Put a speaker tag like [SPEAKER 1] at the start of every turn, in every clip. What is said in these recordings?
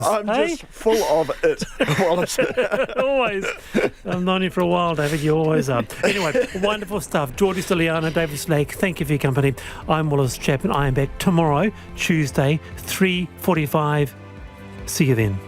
[SPEAKER 1] I'm just full of it, Wallace.
[SPEAKER 2] Always. I've known you for a while, David. You always are. Anyway, wonderful stuff. Geordie Stiliano, David Slake, thank you for your company. I'm Wallace Chapman. I am back tomorrow, Tuesday, 3:45. See you then.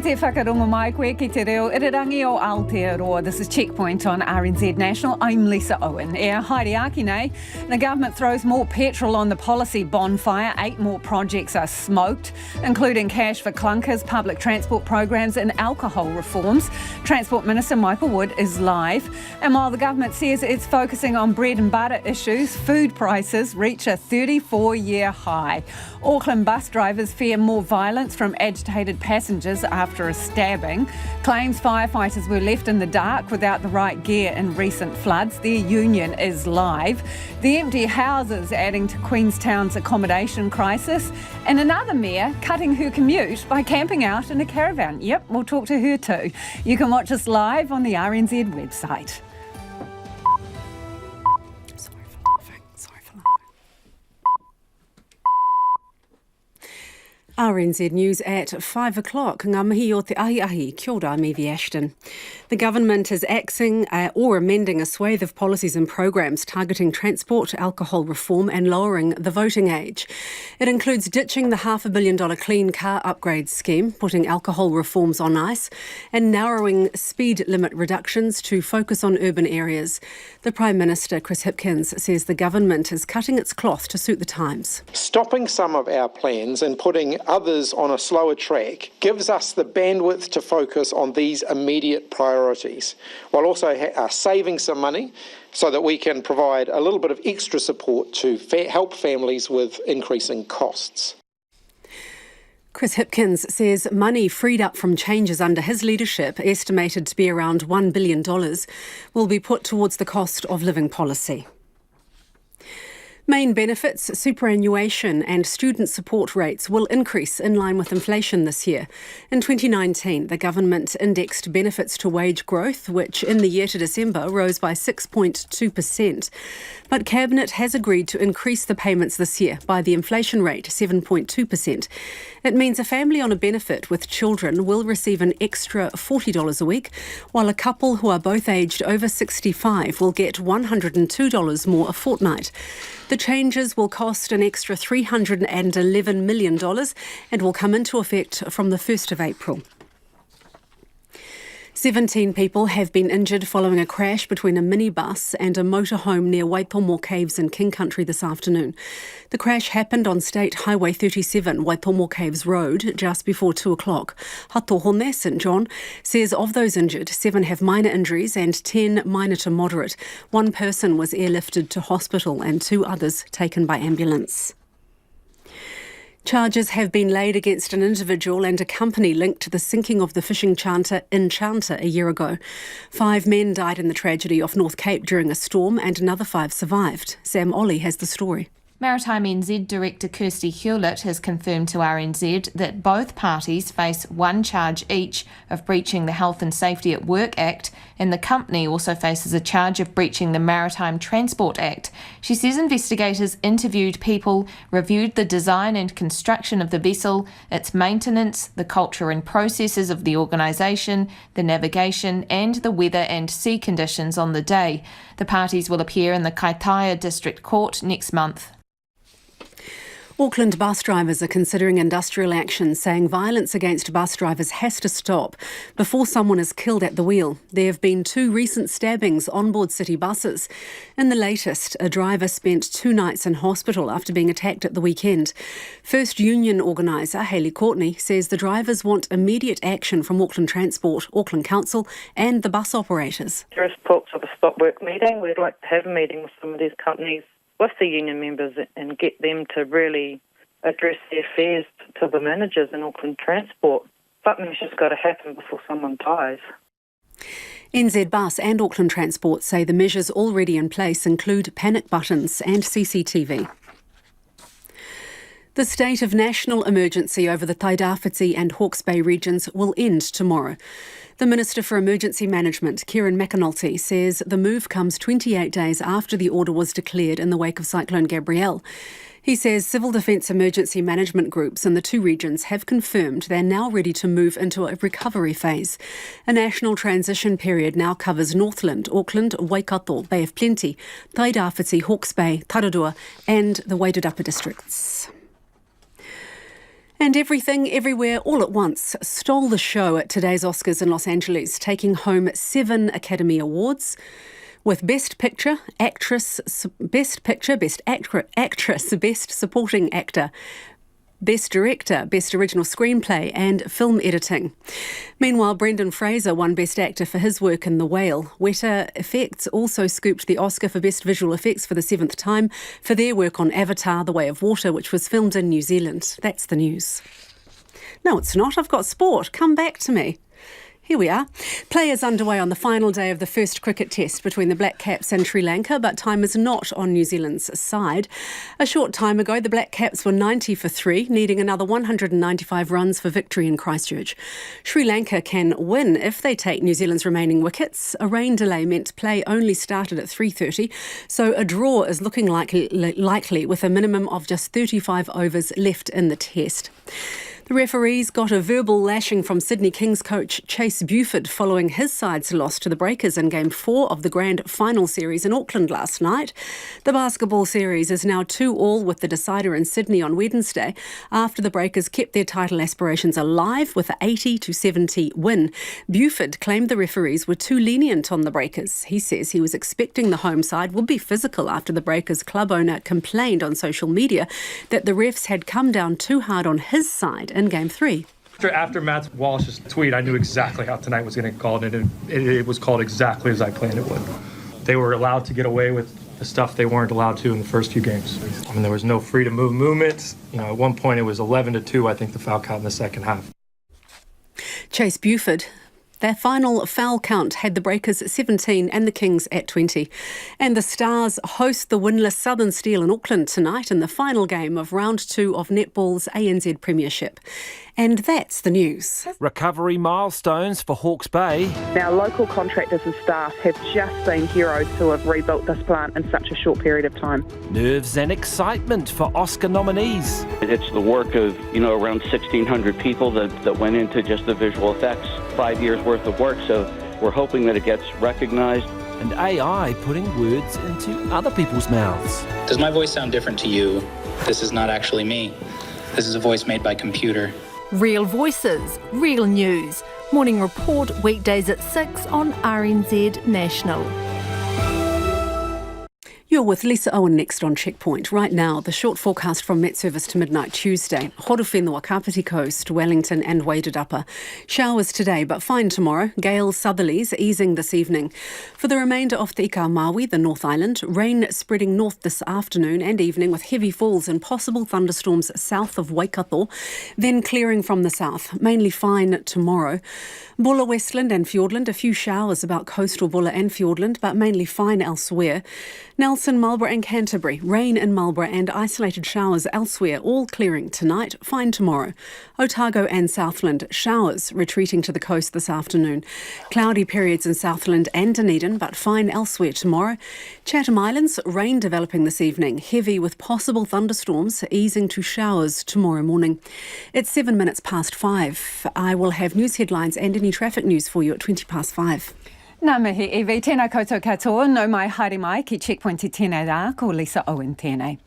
[SPEAKER 3] Te whakarongo mai koe ki te reo irirangi o Aotearoa. This is Checkpoint on RNZ National. I'm Lisa Owen. Haere aki nei. The government throws more petrol on the policy bonfire. 8 more projects are smoked, including cash for clunkers, public transport programs and alcohol reforms. Transport Minister Michael Wood is live. And while the government says it's focusing on bread and butter issues, food prices reach a 34-year high. Auckland bus drivers fear more violence from agitated passengers after a stabbing. Claims firefighters were left in the dark without the right gear in recent floods. Their union is live. The empty houses adding to Queenstown's accommodation crisis. And another mayor cutting her commute by camping out in a caravan. Yep, we'll talk to her too. You can watch us live on the RNZ website.
[SPEAKER 4] RNZ News at 5 o'clock. Ngā mihi o te ahi, kia ora, I'm Evie Ashton. The government is axing or amending a swathe of policies and programs targeting transport, alcohol reform and lowering the voting age. It includes ditching the $500 million clean car upgrade scheme, putting alcohol reforms on ice and narrowing speed limit reductions to focus on urban areas. The Prime Minister, Chris Hipkins, says the government is cutting its cloth to suit the times.
[SPEAKER 5] Stopping some of our plans and putting others on a slower track gives us the bandwidth to focus on these immediate priorities, while also saving some money so that we can provide a little bit of extra support to help families with increasing costs.
[SPEAKER 4] Chris Hipkins says money freed up from changes under his leadership, estimated to be around $1 billion, will be put towards the cost of living policy. Main benefits, superannuation and student support rates will increase in line with inflation this year. In 2019, the government indexed benefits to wage growth, which in the year to December rose by 6.2%. But Cabinet has agreed to increase the payments this year by the inflation rate, 7.2%. It means a family on a benefit with children will receive an extra $40 a week, while a couple who are both aged over 65 will get $102 more a fortnight. The changes will cost an extra $311 million and will come into effect from the 1st of April. 17 people have been injured following a crash between a minibus and a motorhome near Waipomo Caves in King Country this afternoon. The crash happened on State Highway 37, Waipomo Caves Road, just before 2 o'clock. Hato Hone, St John, says of those injured, 7 have minor injuries and 10 minor to moderate. 1 person was airlifted to hospital and 2 others taken by ambulance. Charges have been laid against an individual and a company linked to the sinking of the fishing chanter Enchanter a year ago. 5 men died in the tragedy off North Cape during a storm and another 5 survived. Sam Ollie has the story.
[SPEAKER 6] Maritime NZ Director Kirsty Hewlett has confirmed to RNZ that both parties face 1 charge each of breaching the Health and Safety at Work Act, and the company also faces a charge of breaching the Maritime Transport Act. She says investigators interviewed people, reviewed the design and construction of the vessel, its maintenance, the culture and processes of the organisation, the navigation and the weather and sea conditions on the day. The parties will appear in the Kaitaia District Court next month.
[SPEAKER 4] Auckland bus drivers are considering industrial action, saying violence against bus drivers has to stop before someone is killed at the wheel. There have been 2 recent stabbings on board city buses. In the latest, a driver spent 2 nights in hospital after being attacked at the weekend. First Union organiser Hayley Courtney says the drivers want immediate action from Auckland Transport, Auckland Council and the bus operators.
[SPEAKER 7] There is talks of a stop work meeting. We'd like to have a meeting with some of these companies, with the union members, and get them to really address their fears to the managers in Auckland Transport. Something's just got to happen before someone dies.
[SPEAKER 4] NZ Bus and Auckland Transport say the measures already in place include panic buttons and CCTV. The state of national emergency over the Tairāwhiti and Hawke's Bay regions will end tomorrow. The Minister for Emergency Management, Kieran McAnulty, says the move comes 28 days after the order was declared in the wake of Cyclone Gabrielle. He says civil defence emergency management groups in the two regions have confirmed they're now ready to move into a recovery phase. A national transition period now covers Northland, Auckland, Waikato, Bay of Plenty, Tairāwhiti, Hawke's Bay, Tararua and the Wairarapa districts. And Everything, Everywhere, All at Once stole the show at today's Oscars in Los Angeles, taking home 7 Academy Awards, with Best Picture, Actress, Best Picture, Best Actress, Best Supporting Actor, Best Director, Best Original Screenplay and Film Editing. Meanwhile, Brendan Fraser won Best Actor for his work in The Whale. Weta Effects also scooped the Oscar for Best Visual Effects for the 7th time for their work on Avatar, The Way of Water, which was filmed in New Zealand. That's the news. No, it's not. I've got sport. Come back to me. Here we are. Play is underway on the final day of the first cricket test between the Black Caps and Sri Lanka, but time is not on New Zealand's side. A short time ago, the Black Caps were 90 for 3, needing another 195 runs for victory in Christchurch. Sri Lanka can win if they take New Zealand's remaining wickets. A rain delay meant play only started at 3:30, so a draw is looking likely with a minimum of just 35 overs left in the test. The referees got a verbal lashing from Sydney Kings coach Chase Buford following his side's loss to the Breakers in Game 4 of the Grand Final Series in Auckland last night. The basketball series is now 2-2 with the decider in Sydney on Wednesday after the Breakers kept their title aspirations alive with an 80-70 win. Buford claimed the referees were too lenient on the Breakers. He says he was expecting the home side would be physical after the Breakers club owner complained on social media that the refs had come down too hard on his side in Game 3.
[SPEAKER 8] After Matt Walsh's tweet, I knew exactly how tonight was going to get called, and it was called exactly as I planned it would. They were allowed to get away with the stuff they weren't allowed to in the first few games. I mean, there was no freedom of movement. At one point it was 11-2, I think, the foul count in the second half.
[SPEAKER 4] Chase Buford. Their final foul count had the Breakers 17 and the Kings at 20. And the Stars host the winless Southern Steel in Auckland tonight in the final game of round 2 of netball's ANZ Premiership. And that's the news.
[SPEAKER 9] Recovery milestones for Hawke's Bay.
[SPEAKER 7] Now, local contractors and staff have just been heroes to have rebuilt this plant in such a short period of time.
[SPEAKER 9] Nerves and excitement for Oscar nominees.
[SPEAKER 10] It's the work of, around 1,600 people that went into just the visual effects. 5 years worth of work, so we're hoping that it gets recognised.
[SPEAKER 9] And AI putting words into other people's mouths.
[SPEAKER 11] Does my voice sound different to you? This is not actually me. This is a voice made by computer.
[SPEAKER 12] Real voices, real news. Morning Report weekdays at 6 on RNZ National.
[SPEAKER 4] You're with Lisa Owen next on Checkpoint. Right now, the short forecast from Met Service to midnight Tuesday. Horowhenua, Kapiti Coast, Wellington and Wairarapa. Showers today, but fine tomorrow. Gale southerlies easing this evening. For the remainder of the Ika Maui, the North Island, rain spreading north this afternoon and evening with heavy falls and possible thunderstorms south of Waikato, then clearing from the south. Mainly fine tomorrow. Bulla, Westland and Fiordland, a few showers about coastal Bulla and Fiordland, but mainly fine elsewhere. Nelson, Marlborough and Canterbury, rain in Marlborough and isolated showers elsewhere, all clearing tonight, fine tomorrow. Otago and Southland, showers retreating to the coast this afternoon. Cloudy periods in Southland and Dunedin, but fine elsewhere tomorrow. Chatham Islands, rain developing this evening, heavy with possible thunderstorms, easing to showers tomorrow morning. It's 7 minutes past 5. I will have news headlines and any traffic news for you at 5:20.
[SPEAKER 3] Nā mihi iwi, tēnā koutou katoa, no mai haere mai ki Checkpoint I tēnei rā, ko Lisa Owen tēnei.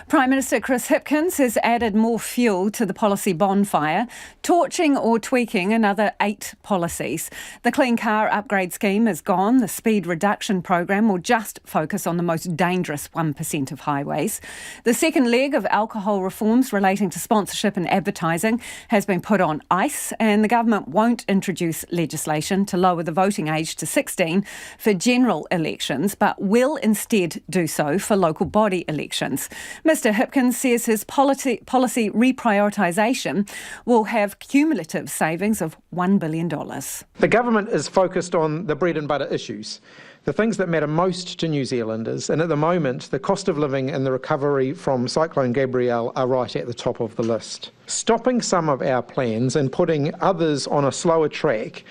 [SPEAKER 3] Prime Minister Chris Hipkins has added more fuel to the policy bonfire, torching or tweaking another 8 policies. The Clean Car Upgrade Scheme is gone. The speed reduction program will just focus on the most dangerous 1% of highways. The second leg of alcohol reforms relating to sponsorship and advertising has been put on ice, and the government won't introduce legislation to lower the voting age to 16 2016 for general elections, but will instead do so for local body elections. Mr Hipkins says his policy reprioritisation will have cumulative savings of $1 billion.
[SPEAKER 5] The government is focused on the bread and butter issues, the things that matter most to New Zealanders, and at the moment the cost of living and the recovery from Cyclone Gabrielle are right at the top of the list. Stopping some of our plans and putting others on a slower track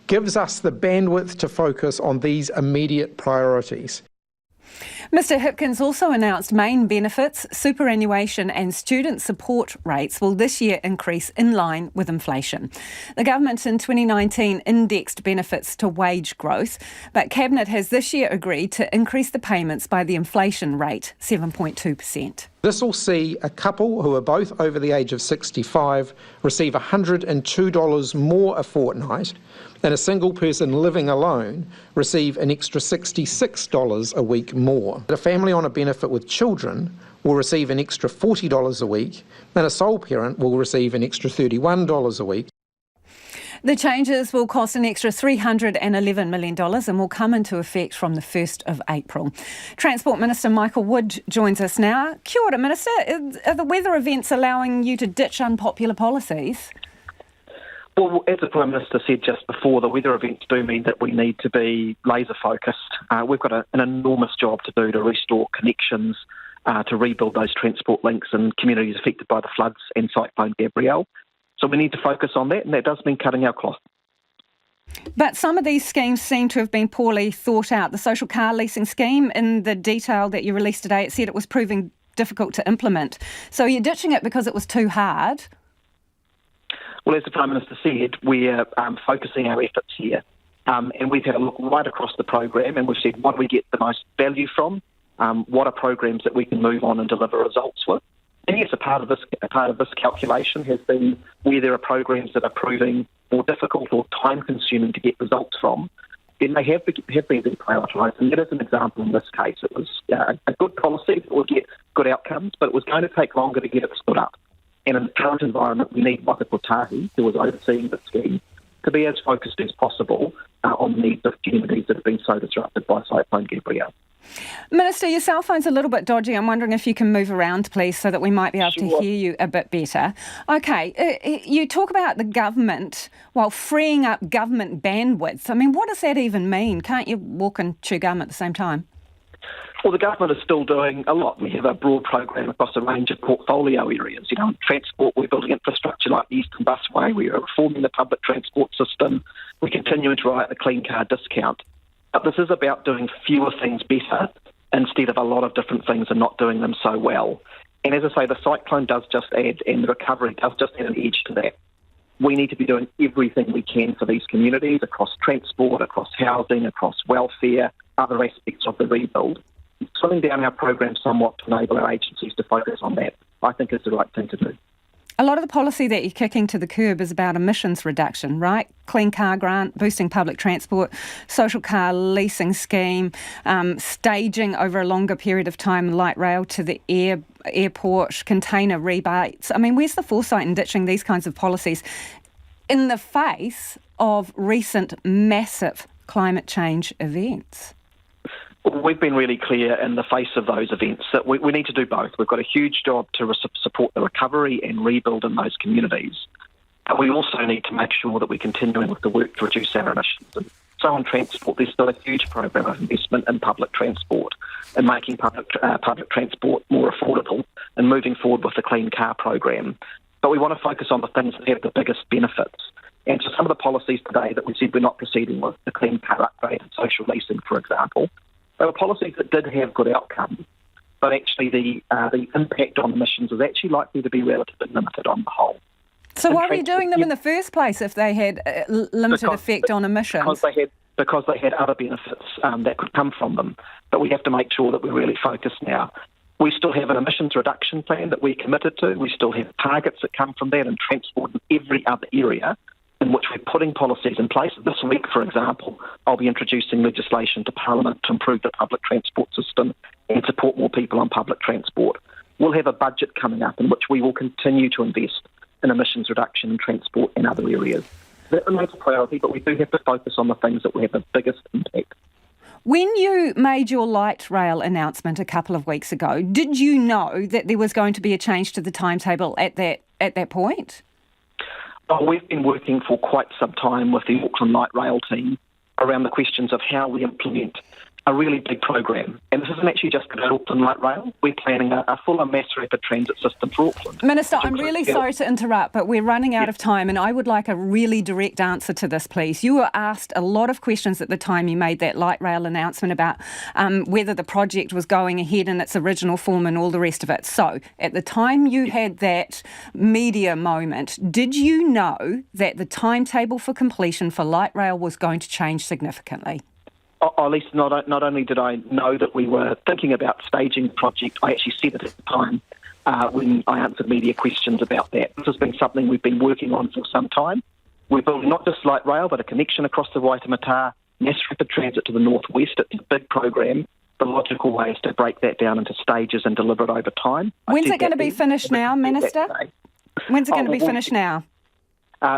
[SPEAKER 5] gives us the bandwidth to focus on these immediate priorities.
[SPEAKER 3] Mr Hipkins also announced main benefits, superannuation and student support rates will this year increase in line with inflation. The government in 2019 indexed benefits to wage growth, but Cabinet has this year agreed to increase the payments by the inflation rate, 7.2%.
[SPEAKER 5] This will see a couple who are both over the age of 65 receive $102 more a fortnight, and a single person living alone receive an extra $66 a week more. A family on a benefit with children will receive an extra $40 a week, and a sole parent will receive an extra $31 a week.
[SPEAKER 3] The changes will cost an extra $311 million and will come into effect from the 1st of April. Transport Minister Michael Wood joins us now. Kia ora, Minister. Are the weather events allowing you to ditch unpopular policies?
[SPEAKER 13] Well, as the Prime Minister said just before, the weather events do mean that we need to be laser-focused. We've got an enormous job to do to restore connections, to rebuild those transport links in communities affected by the floods and Cyclone Gabrielle. So we need to focus on that, and that does mean cutting our cloth.
[SPEAKER 3] But some of these schemes seem to have been poorly thought out. The social car leasing scheme, in the detail that you released today, it said it was proving difficult to implement. So you're ditching it because it was too hard?
[SPEAKER 13] Well, as the Prime Minister said, we're focusing our efforts here. And we've had a look right across the program, and we've said, what do we get the most value from? What are programs that we can move on and deliver results with? And yes, a part of this calculation has been where there are programs that are proving more difficult or time-consuming to get results from, then they have been deprioritised. And that is an example in this case. It was a good policy that would get good outcomes, but it was going to take longer to get it stood up. And in the current environment, we need Waka Kotahi, who was overseeing the scheme, to be as focused as possible on the needs of communities that have been so disrupted by Cyclone Gabrielle.
[SPEAKER 3] Minister, your cell phone's a little bit dodgy. I'm wondering if you can move around, please, so that we might be able to hear you a bit better. OK, you talk about the government while freeing up government bandwidth. I mean, what does that even mean? Can't you walk and chew gum at the same time?
[SPEAKER 13] Well, the government is still doing a lot. We have a broad program across a range of portfolio areas. You know, in transport, we're building infrastructure like the Eastern Busway. We are reforming the public transport system. We're continuing to write the clean car discount. But this is about doing fewer things better instead of a lot of different things and not doing them so well. And as I say, the cyclone does just add, and the recovery does just add an edge to that. We need to be doing everything we can for these communities across transport, across housing, across welfare, other aspects of the rebuild. Slimming down our program somewhat to enable our agencies to focus on that, I think, is the right thing to do.
[SPEAKER 3] A lot of the policy that you're kicking to the curb is about emissions reduction, right? Clean car grant, boosting public transport, social car leasing scheme, staging over a longer period of time light rail to the airport, container rebates. I mean, where's the foresight in ditching these kinds of policies in the face of recent massive climate change events?
[SPEAKER 13] We've been really clear in the face of those events that we need to do both. We've got a huge job to support the recovery and rebuild in those communities. But we also need to make sure that we're continuing with the work to reduce our emissions. And so on transport, there's still a huge program of investment in public transport and making public transport more affordable and moving forward with the clean car program. But we want to focus on the things that have the biggest benefits. And so some of the policies today that we said we're not proceeding with, the clean car upgrade and social leasing, for example, they were policies that did have good outcomes, but actually the impact on emissions was actually likely to be relatively limited on the whole.
[SPEAKER 3] So why were you doing them in the first place if they had limited effect on emissions?
[SPEAKER 13] Because they had other benefits that could come from them. But we have to make sure that we're really focused now. We still have an emissions reduction plan that we're committed to. We still have targets that come from that in transport and every other area in which we're putting policies in place. This week, for example, I'll be introducing legislation to Parliament to improve the public transport system and support more people on public transport. We'll have a budget coming up in which we will continue to invest in emissions reduction in transport and other areas. That remains a priority, but we do have to focus on the things that will have the biggest impact.
[SPEAKER 3] When you made your light rail announcement a couple of weeks ago, did you know that there was going to be a change to the timetable at that point?
[SPEAKER 13] Oh, we've been working for quite some time with the Auckland Light Rail team around the questions of how we implement a really big program. And this isn't actually just about Auckland Light Rail. We're planning a fuller mass rapid transit system for Auckland.
[SPEAKER 3] Minister, I'm really sorry to interrupt, but we're running out of time, and I would like a really direct answer to this, please. You were asked a lot of questions at the time you made that light rail announcement about whether the project was going ahead in its original form and all the rest of it. So, at the time you had that media moment, did you know that the timetable for completion for light rail was going to change significantly?
[SPEAKER 13] At least not only did I know that we were thinking about staging the project, I actually said it at the time when I answered media questions about that. This has been something we've been working on for some time. We're building not just light rail, but a connection across the Waitemata, mass rapid transit to the northwest. It's a big program. The logical way is to break that down into stages and deliver it over time.
[SPEAKER 3] When's it going to be finished now, Minister? When's it going to be finished now?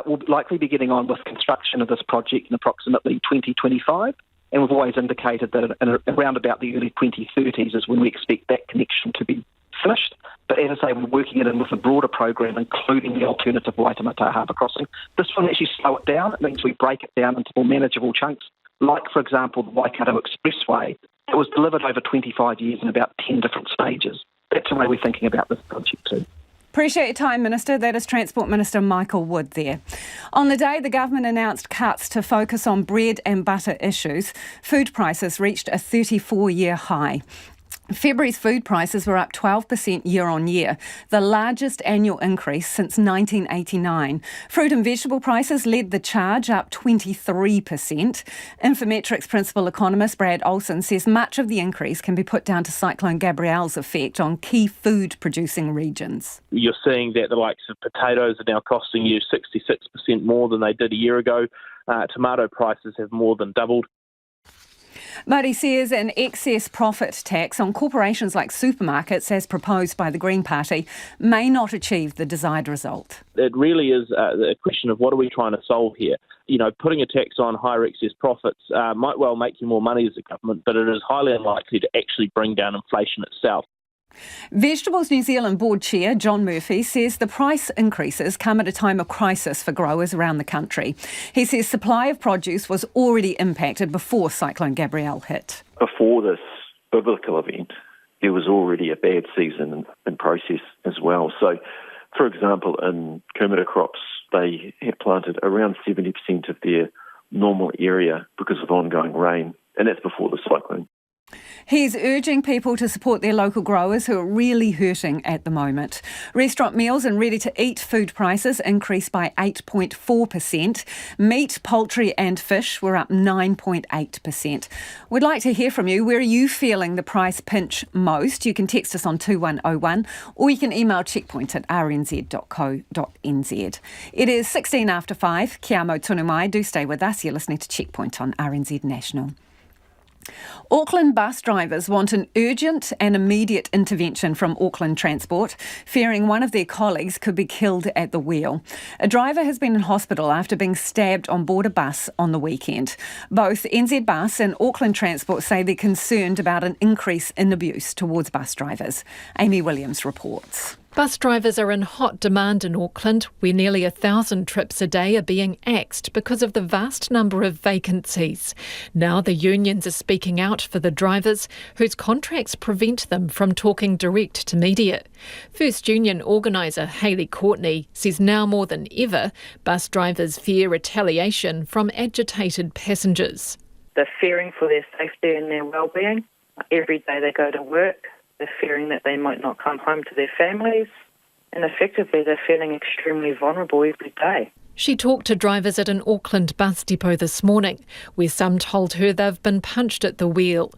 [SPEAKER 13] We'll likely be getting on with construction of this project in approximately 2025. And we've always indicated that around about the early 2030s is when we expect that connection to be finished. But as I say, we're working it in with a broader program, including the alternative Waitemata harbour crossing. This will actually slow it down. It means we break it down into more manageable chunks, like, for example, the Waikato Expressway. It was delivered over 25 years in about 10 different stages. That's the way we're thinking about this project too.
[SPEAKER 3] Appreciate your time, Minister. That is Transport Minister Michael Wood there. On the day the government announced cuts to focus on bread and butter issues, food prices reached a 34-year high. February's food prices were up 12% year on year, the largest annual increase since 1989. Fruit and vegetable prices led the charge, up 23%. Infometrics principal economist Brad Olsen says much of the increase can be put down to Cyclone Gabrielle's effect on key food-producing regions.
[SPEAKER 14] You're seeing that the likes of potatoes are now costing you 66% more than they did a year ago. Tomato prices have more than doubled.
[SPEAKER 3] Murray says an excess profit tax on corporations like supermarkets, as proposed by the Green Party, may not achieve the desired result.
[SPEAKER 14] It really is a question of what are we trying to solve here. You know, putting a tax on higher excess profits might well make you more money as a government, but it is highly unlikely to actually bring down inflation itself.
[SPEAKER 3] Vegetables New Zealand Board Chair John Murphy says the price increases come at a time of crisis for growers around the country. He says supply of produce was already impacted before Cyclone Gabrielle hit.
[SPEAKER 15] Before this biblical event, there was already a bad season in process as well. So, for example, in Kumara crops, they had planted around 70% of their normal area because of ongoing rain, and that's before the cyclone.
[SPEAKER 3] He's urging people to support their local growers who are really hurting at the moment. Restaurant meals and ready-to-eat food prices increased by 8.4%. Meat, poultry and fish were up 9.8%. We'd like to hear from you. Where are you feeling the price pinch most? You can text us on 2101 or you can email checkpoint@rnz.co.nz. It is 16 after 5. Kia mau tonu mai. Do stay with us. You're listening to Checkpoint on RNZ National. Auckland bus drivers want an urgent and immediate intervention from Auckland Transport, fearing one of their colleagues could be killed at the wheel. A driver has been in hospital after being stabbed on board a bus on the weekend. Both NZ Bus and Auckland Transport say they're concerned about an increase in abuse towards bus drivers. Amy Williams reports.
[SPEAKER 16] Bus drivers are in hot demand in Auckland, where nearly 1,000 trips a day are being axed because of the vast number of vacancies. Now the unions are speaking out for the drivers whose contracts prevent them from talking direct to media. First Union organiser Hayley Courtney says now more than ever, bus drivers fear retaliation from agitated passengers.
[SPEAKER 7] They're fearing for their safety and their well-being. Every day they go to work, they're fearing that they might not come home to their families, and effectively they're feeling extremely vulnerable every day.
[SPEAKER 16] She talked to drivers at an Auckland bus depot this morning, where some told her they've been punched at the wheel.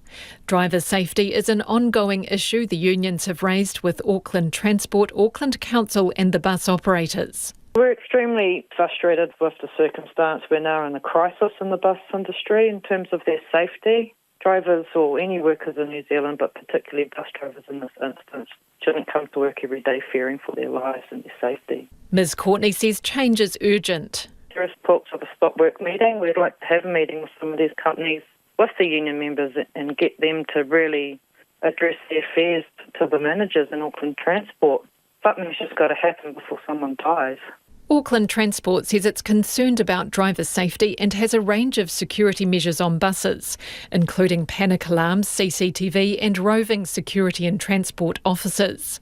[SPEAKER 16] Driver safety is an ongoing issue the unions have raised with Auckland Transport, Auckland Council and the bus operators.
[SPEAKER 7] We're extremely frustrated with the circumstance. We're now in a crisis in the bus industry in terms of their safety. Drivers or any workers in New Zealand, but particularly bus drivers in this instance, shouldn't come to work every day fearing for their lives and their safety.
[SPEAKER 16] Ms Courtney says change is urgent.
[SPEAKER 7] There is talks of a stop work meeting. We'd like to have a meeting with some of these companies, with the union members, and get them to really address their fears to the managers in Auckland Transport. Something's just got to happen before someone dies.
[SPEAKER 16] Auckland Transport says it's concerned about driver safety and has a range of security measures on buses, including panic alarms, CCTV and roving security and transport officers.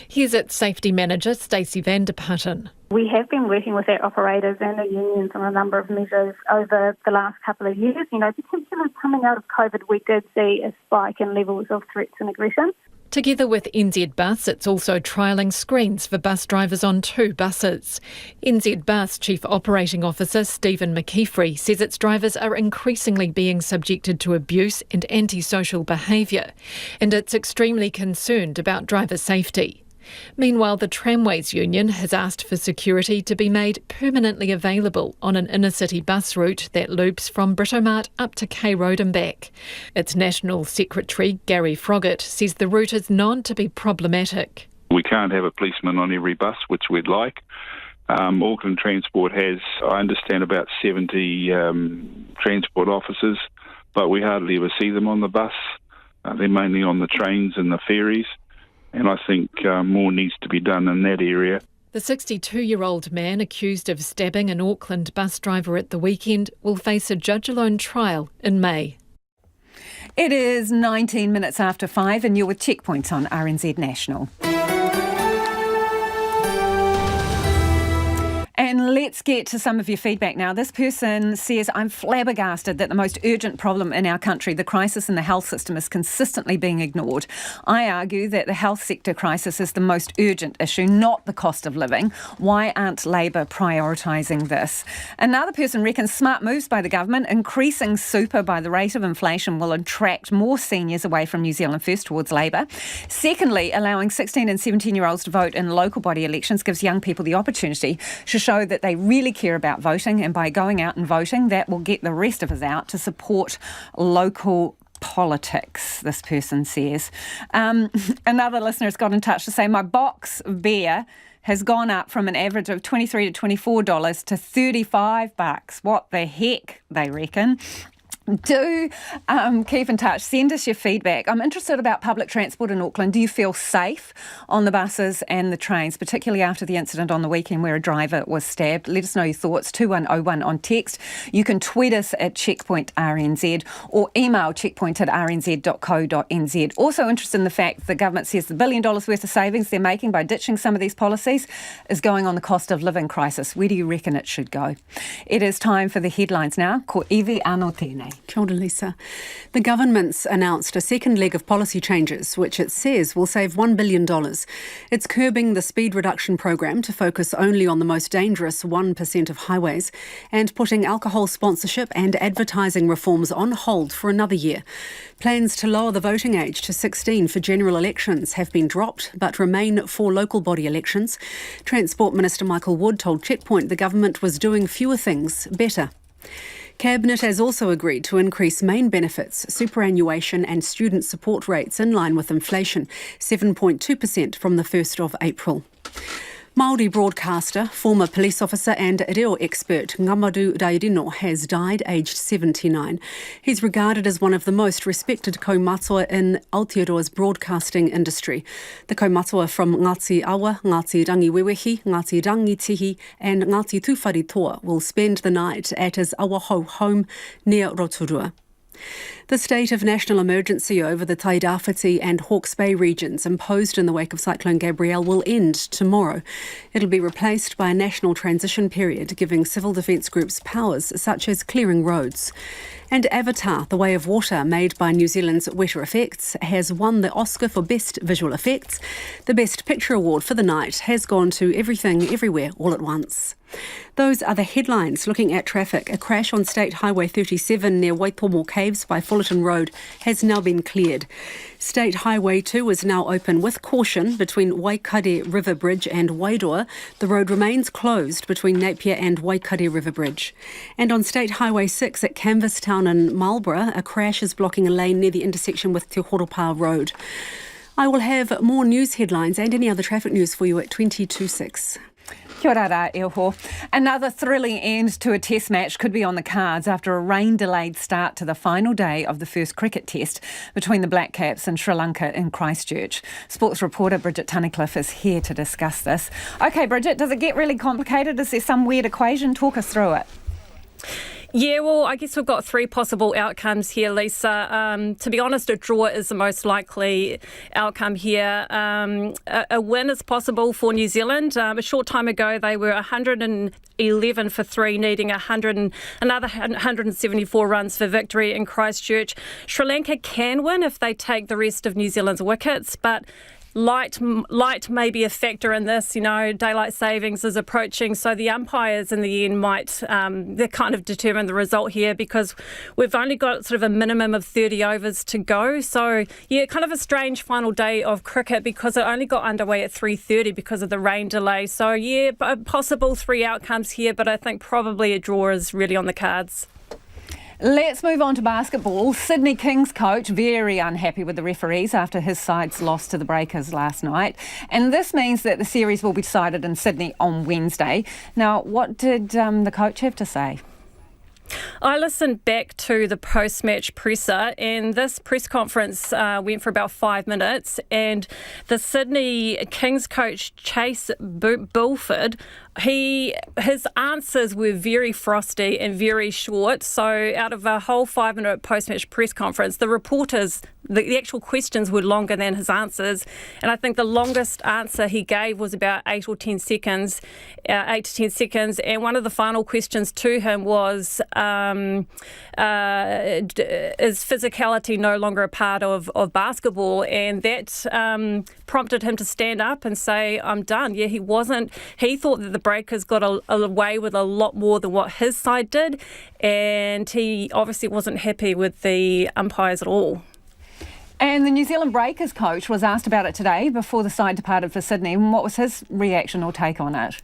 [SPEAKER 16] Here's its safety manager, Stacey van der Putten.
[SPEAKER 17] We have been working with our operators and the unions on a number of measures over the last couple of years. Particularly coming out of COVID, we did see a spike in levels of threats and aggression.
[SPEAKER 16] Together with NZ Bus, it's also trialling screens for bus drivers on 2 buses. NZ Bus Chief Operating Officer Stephen McKeefrey says its drivers are increasingly being subjected to abuse and antisocial behaviour, and it's extremely concerned about driver safety. Meanwhile, the Tramways Union has asked for security to be made permanently available on an inner-city bus route that loops from Britomart up to K Road and back. Its National Secretary, Gary Froggatt, says the route is known to be problematic.
[SPEAKER 18] We can't have a policeman on every bus, which we'd like. Auckland Transport has, I understand, about 70 transport officers, but we hardly ever see them on the bus. They're mainly on the trains and the ferries. And I think more needs to be done in that area.
[SPEAKER 16] The 62-year-old man accused of stabbing an Auckland bus driver at the weekend will face a judge-alone trial in May.
[SPEAKER 3] It is 19 minutes after 5 and you're with Checkpoint on RNZ National. And let's get to some of your feedback now. This person says, I'm flabbergasted that the most urgent problem in our country, the crisis in the health system, is consistently being ignored. I argue that the health sector crisis is the most urgent issue, not the cost of living. Why aren't Labour prioritising this? Another person reckons smart moves by the government, increasing super by the rate of inflation, will attract more seniors away from New Zealand First towards Labour. Secondly, allowing 16 and 17-year-olds to vote in local body elections gives young people the opportunity to show that they really care about voting, and by going out and voting, that will get the rest of us out to support local politics, this person says. Another listener has got in touch to say, my box of beer has gone up from an average of $23 to $24 to $35. What the heck, they reckon. Do keep in touch. Send us your feedback. I'm interested about public transport in Auckland. Do you feel safe on the buses and the trains, particularly after the incident on the weekend where a driver was stabbed? Let us know your thoughts. 2101 on text. You can tweet us at Checkpoint RNZ or email checkpoint@rnz.co.nz. Also interested in the fact the government says the $1 billion worth of savings they're making by ditching some of these policies is going on the cost of living crisis. Where do you reckon it should go? It is time for the headlines now. Ko iwi anō tēnei.
[SPEAKER 4] Kia ora, Lisa. The government's announced a second leg of policy changes, which it says will save $1 billion. It's curbing the speed reduction program to focus only on the most dangerous 1% of highways and putting alcohol sponsorship and advertising reforms on hold for another year. Plans to lower the voting age to 16 for general elections have been dropped but remain for local body elections. Transport Minister Michael Wood told Checkpoint the government was doing fewer things better. Cabinet has also agreed to increase main benefits, superannuation and student support rates in line with inflation, 7.2% from the 1st of April. Māori broadcaster, former police officer and reo expert Ngamadu Dairino has died aged 79. He's regarded as one of the most respected kaumātua in Aotearoa's broadcasting industry. The kaumātua from Ngāti Awa, Ngāti Rangiwewehi, Ngāti Rangitihi and Ngāti Tuwharetoa will spend the night at his Awahau home near Rotorua. The state of national emergency over the Tairāwhiti and Hawke's Bay regions imposed in the wake of Cyclone Gabrielle will end tomorrow. It'll be replaced by a national transition period, giving civil defence groups powers such as clearing roads. And Avatar, The Way of Water, made by New Zealand's Wetter Effects, has won the Oscar for Best Visual Effects. The Best Picture award for the night has gone to Everything, Everywhere, All at Once. Those are the headlines. Looking at traffic, a crash on State Highway 37 near Waitomo Caves by Fullerton Road has now been cleared. State Highway 2 is now open with caution between Waikare River Bridge and Wairoa. The road remains closed between Napier and Waikare River Bridge. And on State Highway 6 at Canvastown in Marlborough, a crash is blocking a lane near the intersection with Te Horopā Road. I will have more news headlines and any other traffic news for you at 22:06.
[SPEAKER 3] Kia ora rā, Eho. Another thrilling end to a test match could be on the cards after a rain-delayed start to the final day of the first cricket test between the Black Caps and Sri Lanka in Christchurch. Sports reporter Bridget Tunnicliffe is here to discuss this. OK, Bridget, does it get really complicated? Is there some weird equation? Talk us through it.
[SPEAKER 19] Yeah, well, I guess we've got three possible outcomes here, Lisa. To be honest, a draw is the most likely outcome here. A win is possible for New Zealand. A short time ago, they were 111 for 3, needing another 174 runs for victory in Christchurch. Sri Lanka can win if they take the rest of New Zealand's wickets, but light may be a factor in this. You know, daylight savings is approaching, so the umpires in the end might they kind of determine the result here, because we've only got sort of a minimum of 30 overs to go. So yeah, kind of a strange final day of cricket, because it only got underway at 3:30 because of the rain delay. So yeah, possible three outcomes here, but I think probably a draw is really on the cards.
[SPEAKER 3] Let's move on to basketball. Sydney Kings coach very unhappy with the referees after his side's loss to the Breakers last night. And this means that the series will be decided in Sydney on Wednesday. Now, what did the coach have to say?
[SPEAKER 19] I listened back to the post-match presser, and this press conference went for about 5 minutes, and the Sydney Kings coach, Chase Bulford, his answers were very frosty and very short. So out of a whole 5-minute post-match press conference, the reporters, the actual questions were longer than his answers. And I think the longest answer he gave was about 8 to 10 seconds. And one of the final questions to him was, is physicality no longer a part of basketball? And that prompted him to stand up and say, I'm done. Yeah, he thought that the Breakers got away with a lot more than what his side did, and he obviously wasn't happy with the umpires at all.
[SPEAKER 3] And the New Zealand Breakers coach was asked about it today before the side departed for Sydney. And what was his reaction or take on it?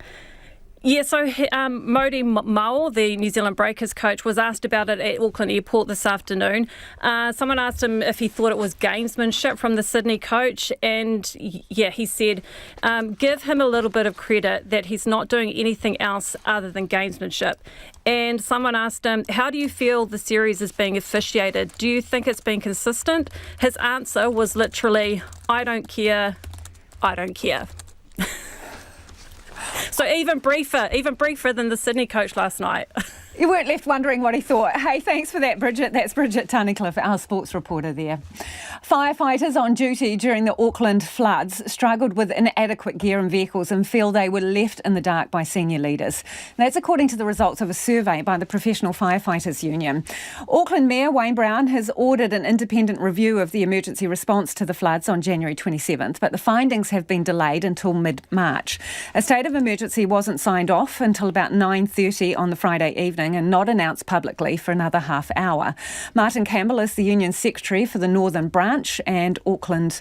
[SPEAKER 19] Yeah, so Modi Mawal, the New Zealand Breakers coach, was asked about it at Auckland Airport this afternoon. Someone asked him if he thought it was gamesmanship from the Sydney coach, and yeah, he said, give him a little bit of credit that he's not doing anything else other than gamesmanship. And someone asked him, how do you feel the series is being officiated? Do you think it's been consistent? His answer was literally, I don't care, I don't care. So even briefer than the Sydney coach last night.
[SPEAKER 3] You weren't left wondering what he thought. Hey, thanks for that, Bridget. That's Bridget Tunnicliffe, our sports reporter there. Firefighters on duty during the Auckland floods struggled with inadequate gear and vehicles and feel they were left in the dark by senior leaders. That's according to the results of a survey by the Professional Firefighters Union. Auckland Mayor Wayne Brown has ordered an independent review of the emergency response to the floods on January 27th, but the findings have been delayed until mid-March. A state of emergency wasn't signed off until about 9:30 on the Friday evening and not announced publicly for another half hour. Martin Campbell is the union secretary for the Northern Branch and Auckland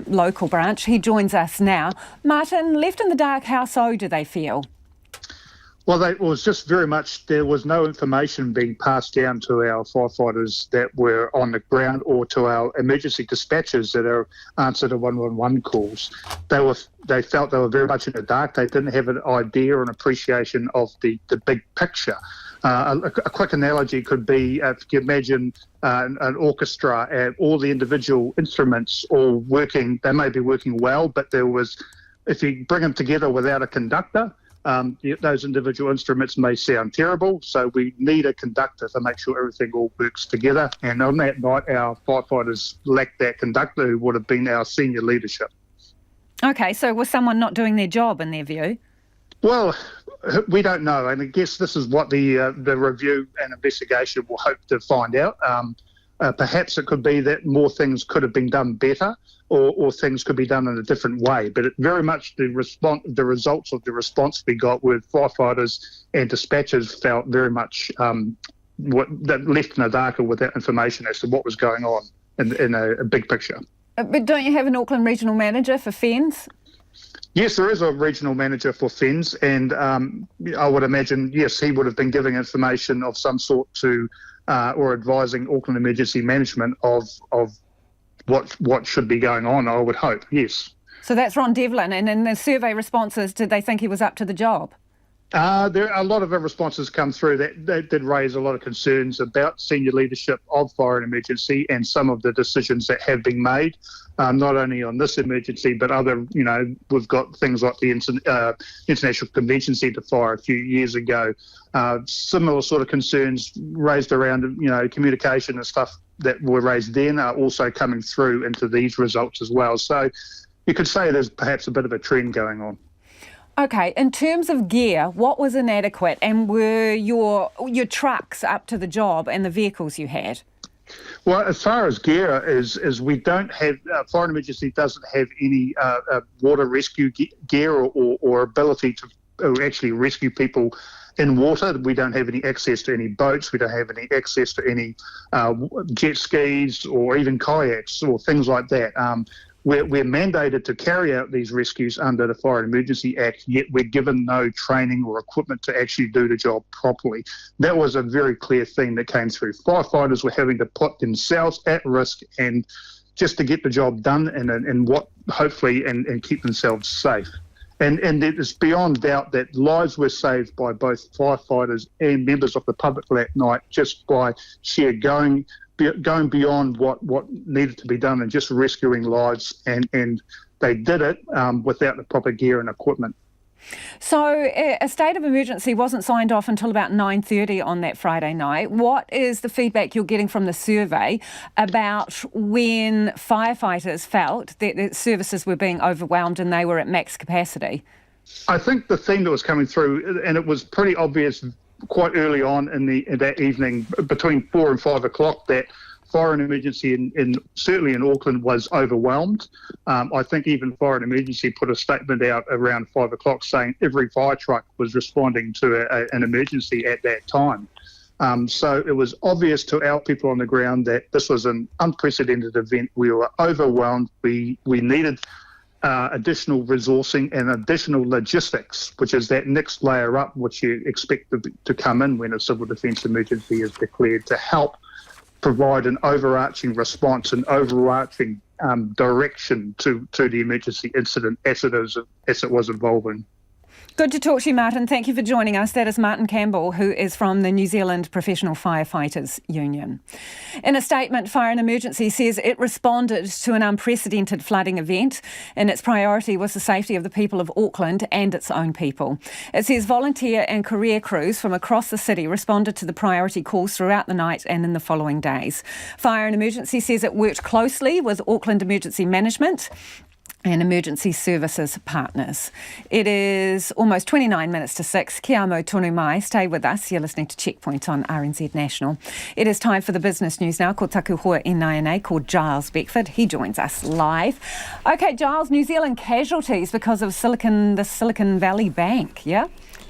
[SPEAKER 3] local branch. He joins us now. Martin, left in the dark, how so do they feel?
[SPEAKER 20] Well, it was just very much, there was no information being passed down to our firefighters that were on the ground or to our emergency dispatchers that are answer to 111 calls. They felt they were very much in the dark. They didn't have an idea or an appreciation of the big picture. A quick analogy could be, if you imagine an orchestra and all the individual instruments all working, they may be working well, but if you bring them together without a conductor, those individual instruments may sound terrible, so we need a conductor to make sure everything all works together. And on that night, our firefighters lacked that conductor, who would have been our senior leadership.
[SPEAKER 3] Okay, so was someone not doing their job in their view?
[SPEAKER 20] Well, we don't know, and I guess this is what the review and investigation will hope to find out. Perhaps it could be that more things could have been done better, or things could be done in a different way. But it very much the results of the response we got with firefighters and dispatchers felt very much left in the dark with that information as to what was going on in a big picture.
[SPEAKER 3] But don't you have an Auckland regional manager for FENZ?
[SPEAKER 20] Yes, there is a regional manager for FENZ, and I would imagine, yes, he would have been giving information of some sort to or advising Auckland Emergency Management of what should be going on, I would hope, yes.
[SPEAKER 3] So that's Ron Devlin, and in the survey responses, did they think he was up to the job?
[SPEAKER 20] There are a lot of responses come through that did raise a lot of concerns about senior leadership of fire and emergency and some of the decisions that have been made, not only on this emergency, but other, we've got things like the International Convention Centre fire a few years ago. Similar sort of concerns raised around, communication and stuff that were raised then are also coming through into these results as well. So you could say there's perhaps a bit of a trend going on.
[SPEAKER 3] Okay, in terms of gear, what was inadequate, and were your trucks up to the job and the vehicles you had?
[SPEAKER 20] Well, as far as gear is we don't have, fire and emergency doesn't have any water rescue gear or ability to actually rescue people in water. We don't have any access to any boats. We don't have any access to any jet skis or even kayaks or things like that. We're mandated to carry out these rescues under the Fire and Emergency Act, yet we're given no training or equipment to actually do the job properly. That was a very clear theme that came through. Firefighters were having to put themselves at risk and just to get the job done and what hopefully and keep themselves safe. And it's beyond doubt that lives were saved by both firefighters and members of the public that night just by sheer going beyond what needed to be done and just rescuing lives, and they did it without the proper gear and equipment.
[SPEAKER 3] So a state of emergency wasn't signed off until about 9:30 on that Friday night. What is the feedback you're getting from the survey about when firefighters felt that the services were being overwhelmed and they were at max capacity?
[SPEAKER 20] I think the theme that was coming through, and it was pretty obvious quite early on in that evening, between 4 and 5 o'clock, that fire and emergency certainly in Auckland was overwhelmed. I think even fire and emergency put a statement out around 5 o'clock saying every fire truck was responding to an emergency at that time. So it was obvious to our people on the ground that this was an unprecedented event. We were overwhelmed. We needed additional resourcing and additional logistics, which is that next layer up, which you expect to come in when a civil defence emergency is declared, to help provide an overarching response, an overarching direction to the emergency incident as it was evolving.
[SPEAKER 3] Good to talk to you, Martin. Thank you for joining us. That is Martin Campbell, who is from the New Zealand Professional Firefighters Union. In a statement, Fire and Emergency says it responded to an unprecedented flooding event, and its priority was the safety of the people of Auckland and its own people. It says volunteer and career crews from across the city responded to the priority calls throughout the night and in the following days. Fire and Emergency says it worked closely with Auckland Emergency Management and emergency services partners. It is almost 29 minutes to 6. Kia amo tonu mai. Stay with us. You're listening to Checkpoint on RNZ National. It is time for the business news now. Ko taku hoa e nai called Giles Beckford. He joins us live. Okay, Giles, New Zealand casualties because of the Silicon Valley Bank, yeah?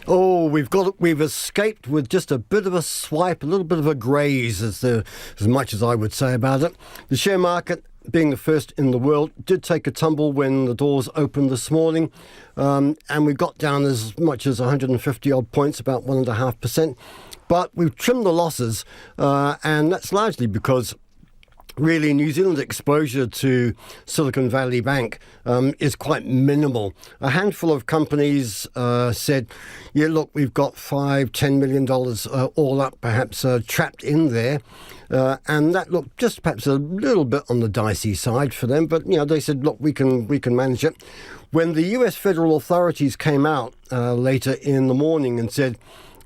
[SPEAKER 21] Oh, we've escaped with just a bit of a swipe, a little bit of a graze, as much as I would say about it. The share market, being the first in the world, did take a tumble when the doors opened this morning, and we got down as much as 150 odd points, about 1.5%. But we've trimmed the losses, and that's largely because really New Zealand's exposure to Silicon Valley Bank is quite minimal. A handful of companies said, yeah, look, we've got $5-10 million all up, perhaps trapped in there. And that looked just perhaps a little bit on the dicey side for them. But, they said, look, we can manage it. When the US federal authorities came out later in the morning and said,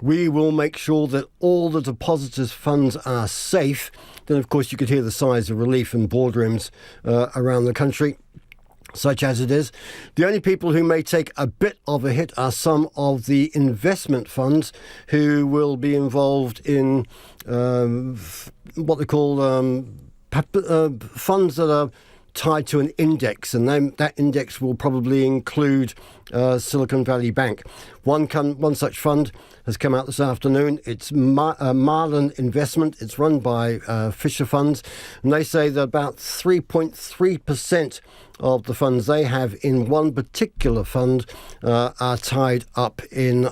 [SPEAKER 21] we will make sure that all the depositors' funds are safe, then, of course, you could hear the sighs of relief in boardrooms around the country, such as it is. The only people who may take a bit of a hit are some of the investment funds who will be involved in what they call funds that are tied to an index, and then that index will probably include Silicon Valley Bank. One such fund has come out this afternoon. It's Marlin Investment. It's run by Fisher Funds, and they say that about 3.3% of the funds they have in one particular fund are tied up in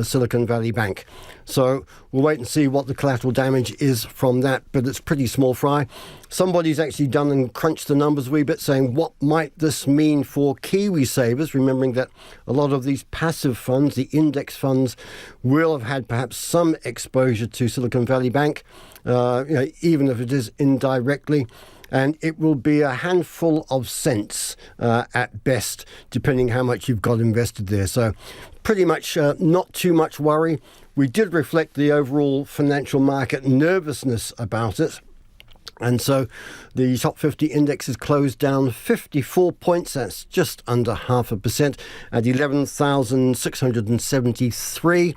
[SPEAKER 21] Silicon Valley Bank. So we'll wait and see what the collateral damage is from that, but it's pretty small fry. Somebody's actually done and crunched the numbers a wee bit, saying what might this mean for Kiwi savers, remembering that a lot of these passive funds, the index funds, will have had perhaps some exposure to Silicon Valley Bank, even if it is indirectly. And it will be a handful of cents at best, depending how much you've got invested there. So pretty much not too much worry. We did reflect the overall financial market nervousness about it. And so the top 50 index is closed down 54 points. That's just under 0.5% at 11,673.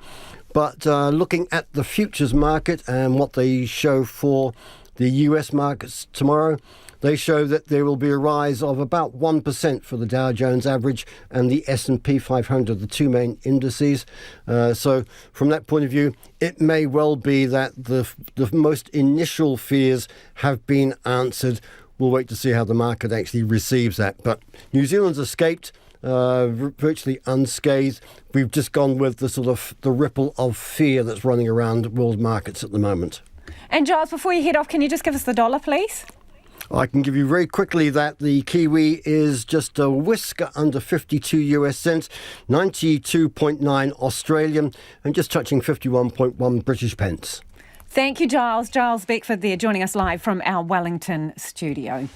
[SPEAKER 21] But looking at the futures market and what they show for the US markets tomorrow, they show that there will be a rise of about 1% for the Dow Jones average and the S&P 500, the two main indices. So from that point of view, it may well be that the most initial fears have been answered. We'll wait to see how the market actually receives that. But New Zealand's escaped virtually unscathed. We've just gone with the ripple of fear that's running around world markets at the moment.
[SPEAKER 3] And Giles, before you head off, can you just give us the dollar, please?
[SPEAKER 21] I can give you very quickly that the Kiwi is just a whisker under 52 US cents, 92.9 Australian, and just touching 51.1 British pence.
[SPEAKER 3] Thank you, Giles. Giles Beckford there, joining us live from our Wellington studio.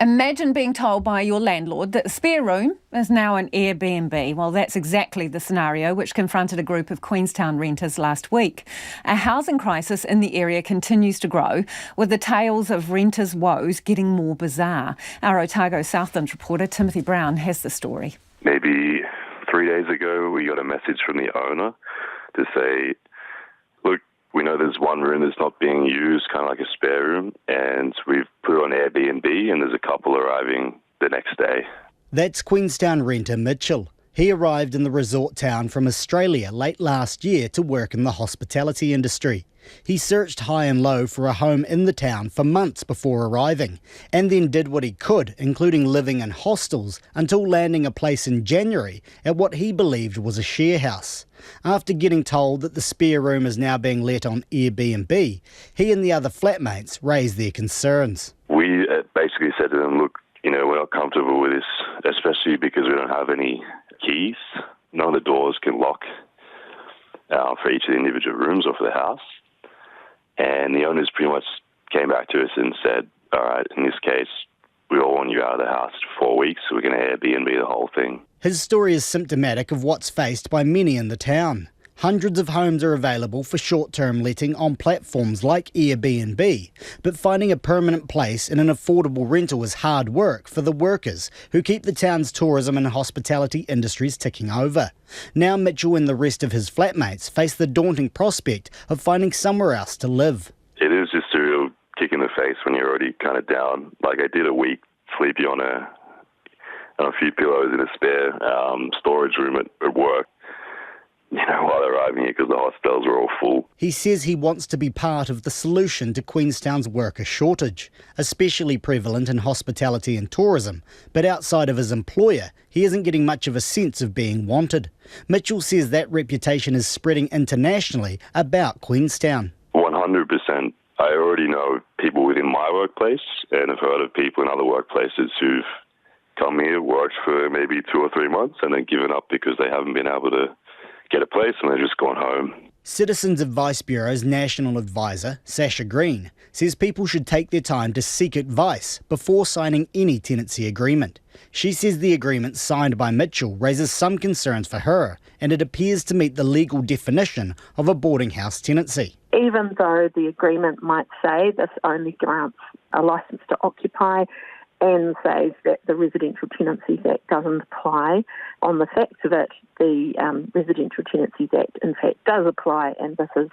[SPEAKER 3] Imagine being told by your landlord that the spare room is now an Airbnb. Well, that's exactly the scenario which confronted a group of Queenstown renters last week. A housing crisis in the area continues to grow, with the tales of renters' woes getting more bizarre. Our Otago Southland reporter Timothy Brown has the story.
[SPEAKER 1] Maybe 3 days ago, we got a message from the owner to say, look, we know there's one room that's not being used, kind of like a spare room, and we've put it on Airbnb, and there's a couple arriving the next day.
[SPEAKER 22] That's Queenstown renter Mitchell. He arrived in the resort town from Australia late last year to work in the hospitality industry. He searched high and low for a home in the town for months before arriving, and then did what he could, including living in hostels, until landing a place in January at what he believed was a share house. After getting told that the spare room is now being let on Airbnb, he and the other flatmates raised their concerns.
[SPEAKER 1] We basically said to them, look, we're not comfortable with this, especially because we don't have any keys. None of the doors can lock for each of the individual rooms or for the house. And the owners pretty much came back to us and said, all right, in this case, we all want you out of the house for 4 weeks, so we're going to Airbnb the whole thing.
[SPEAKER 22] His story is symptomatic of what's faced by many in the town. Hundreds of homes are available for short-term letting on platforms like Airbnb, but finding a permanent place in an affordable rental is hard work for the workers who keep the town's tourism and hospitality industries ticking over. Now Mitchell and the rest of his flatmates face the daunting prospect of finding somewhere else to live.
[SPEAKER 1] It is just a real kick in the face when you're already kind of down. Like I did a week sleeping on a few pillows in a spare storage room at work, while arriving here because the hostels were all full.
[SPEAKER 22] He says he wants to be part of the solution to Queenstown's worker shortage, especially prevalent in hospitality and tourism, but outside of his employer, he isn't getting much of a sense of being wanted. Mitchell says that reputation is spreading internationally about Queenstown.
[SPEAKER 1] 100%. I already know people within my workplace and have heard of people in other workplaces who've come here, worked for maybe 2 or 3 months and then given up because they haven't been able to get a place and they've just gone home.
[SPEAKER 22] Citizens Advice Bureau's National Advisor, Sasha Green, says people should take their time to seek advice before signing any tenancy agreement. She says the agreement signed by Mitchell raises some concerns for her, and it appears to meet the legal definition of a boarding house tenancy.
[SPEAKER 23] Even though the agreement might say this only grants a licence to occupy, and says that the Residential Tenancies Act doesn't apply. On the facts of it, the Residential Tenancies Act in fact does apply, and this is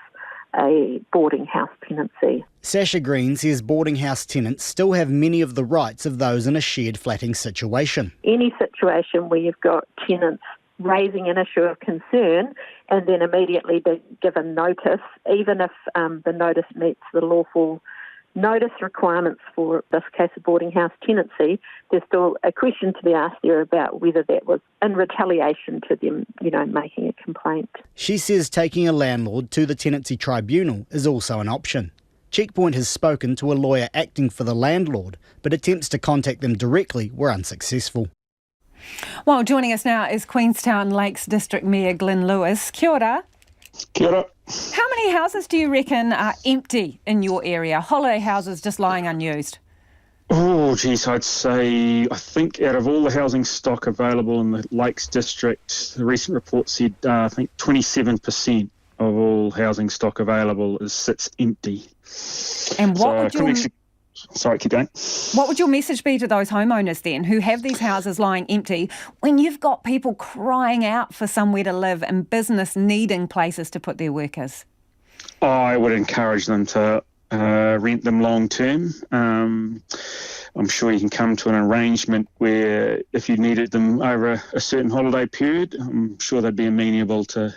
[SPEAKER 23] a boarding house tenancy.
[SPEAKER 22] Sasha Green says boarding house tenants still have many of the rights of those in a shared flatting situation.
[SPEAKER 23] Any situation where you've got tenants raising an issue of concern and then immediately be given notice, even if the notice meets the lawful notice requirements for this case of boarding house tenancy, there's still a question to be asked there about whether that was in retaliation to them, making a complaint.
[SPEAKER 22] She says taking a landlord to the tenancy tribunal is also an option. Checkpoint has spoken to a lawyer acting for the landlord, but attempts to contact them directly were unsuccessful.
[SPEAKER 3] Well, joining us now is Queenstown Lakes District Mayor Glyn Lewis. Kia ora.
[SPEAKER 2] Kia ora.
[SPEAKER 3] How many houses do you reckon are empty in your area? Holiday houses just lying unused?
[SPEAKER 2] Oh, geez, I think out of all the housing stock available in the Lakes District, the recent report said, 27% of all housing stock available sits empty.
[SPEAKER 3] And
[SPEAKER 2] Sorry, keep going.
[SPEAKER 3] What would your message be to those homeowners then who have these houses lying empty when you've got people crying out for somewhere to live and business needing places to put their workers?
[SPEAKER 2] I would encourage them to rent them long term. I'm sure you can come to an arrangement where if you needed them over a certain holiday period, I'm sure they'd be amenable to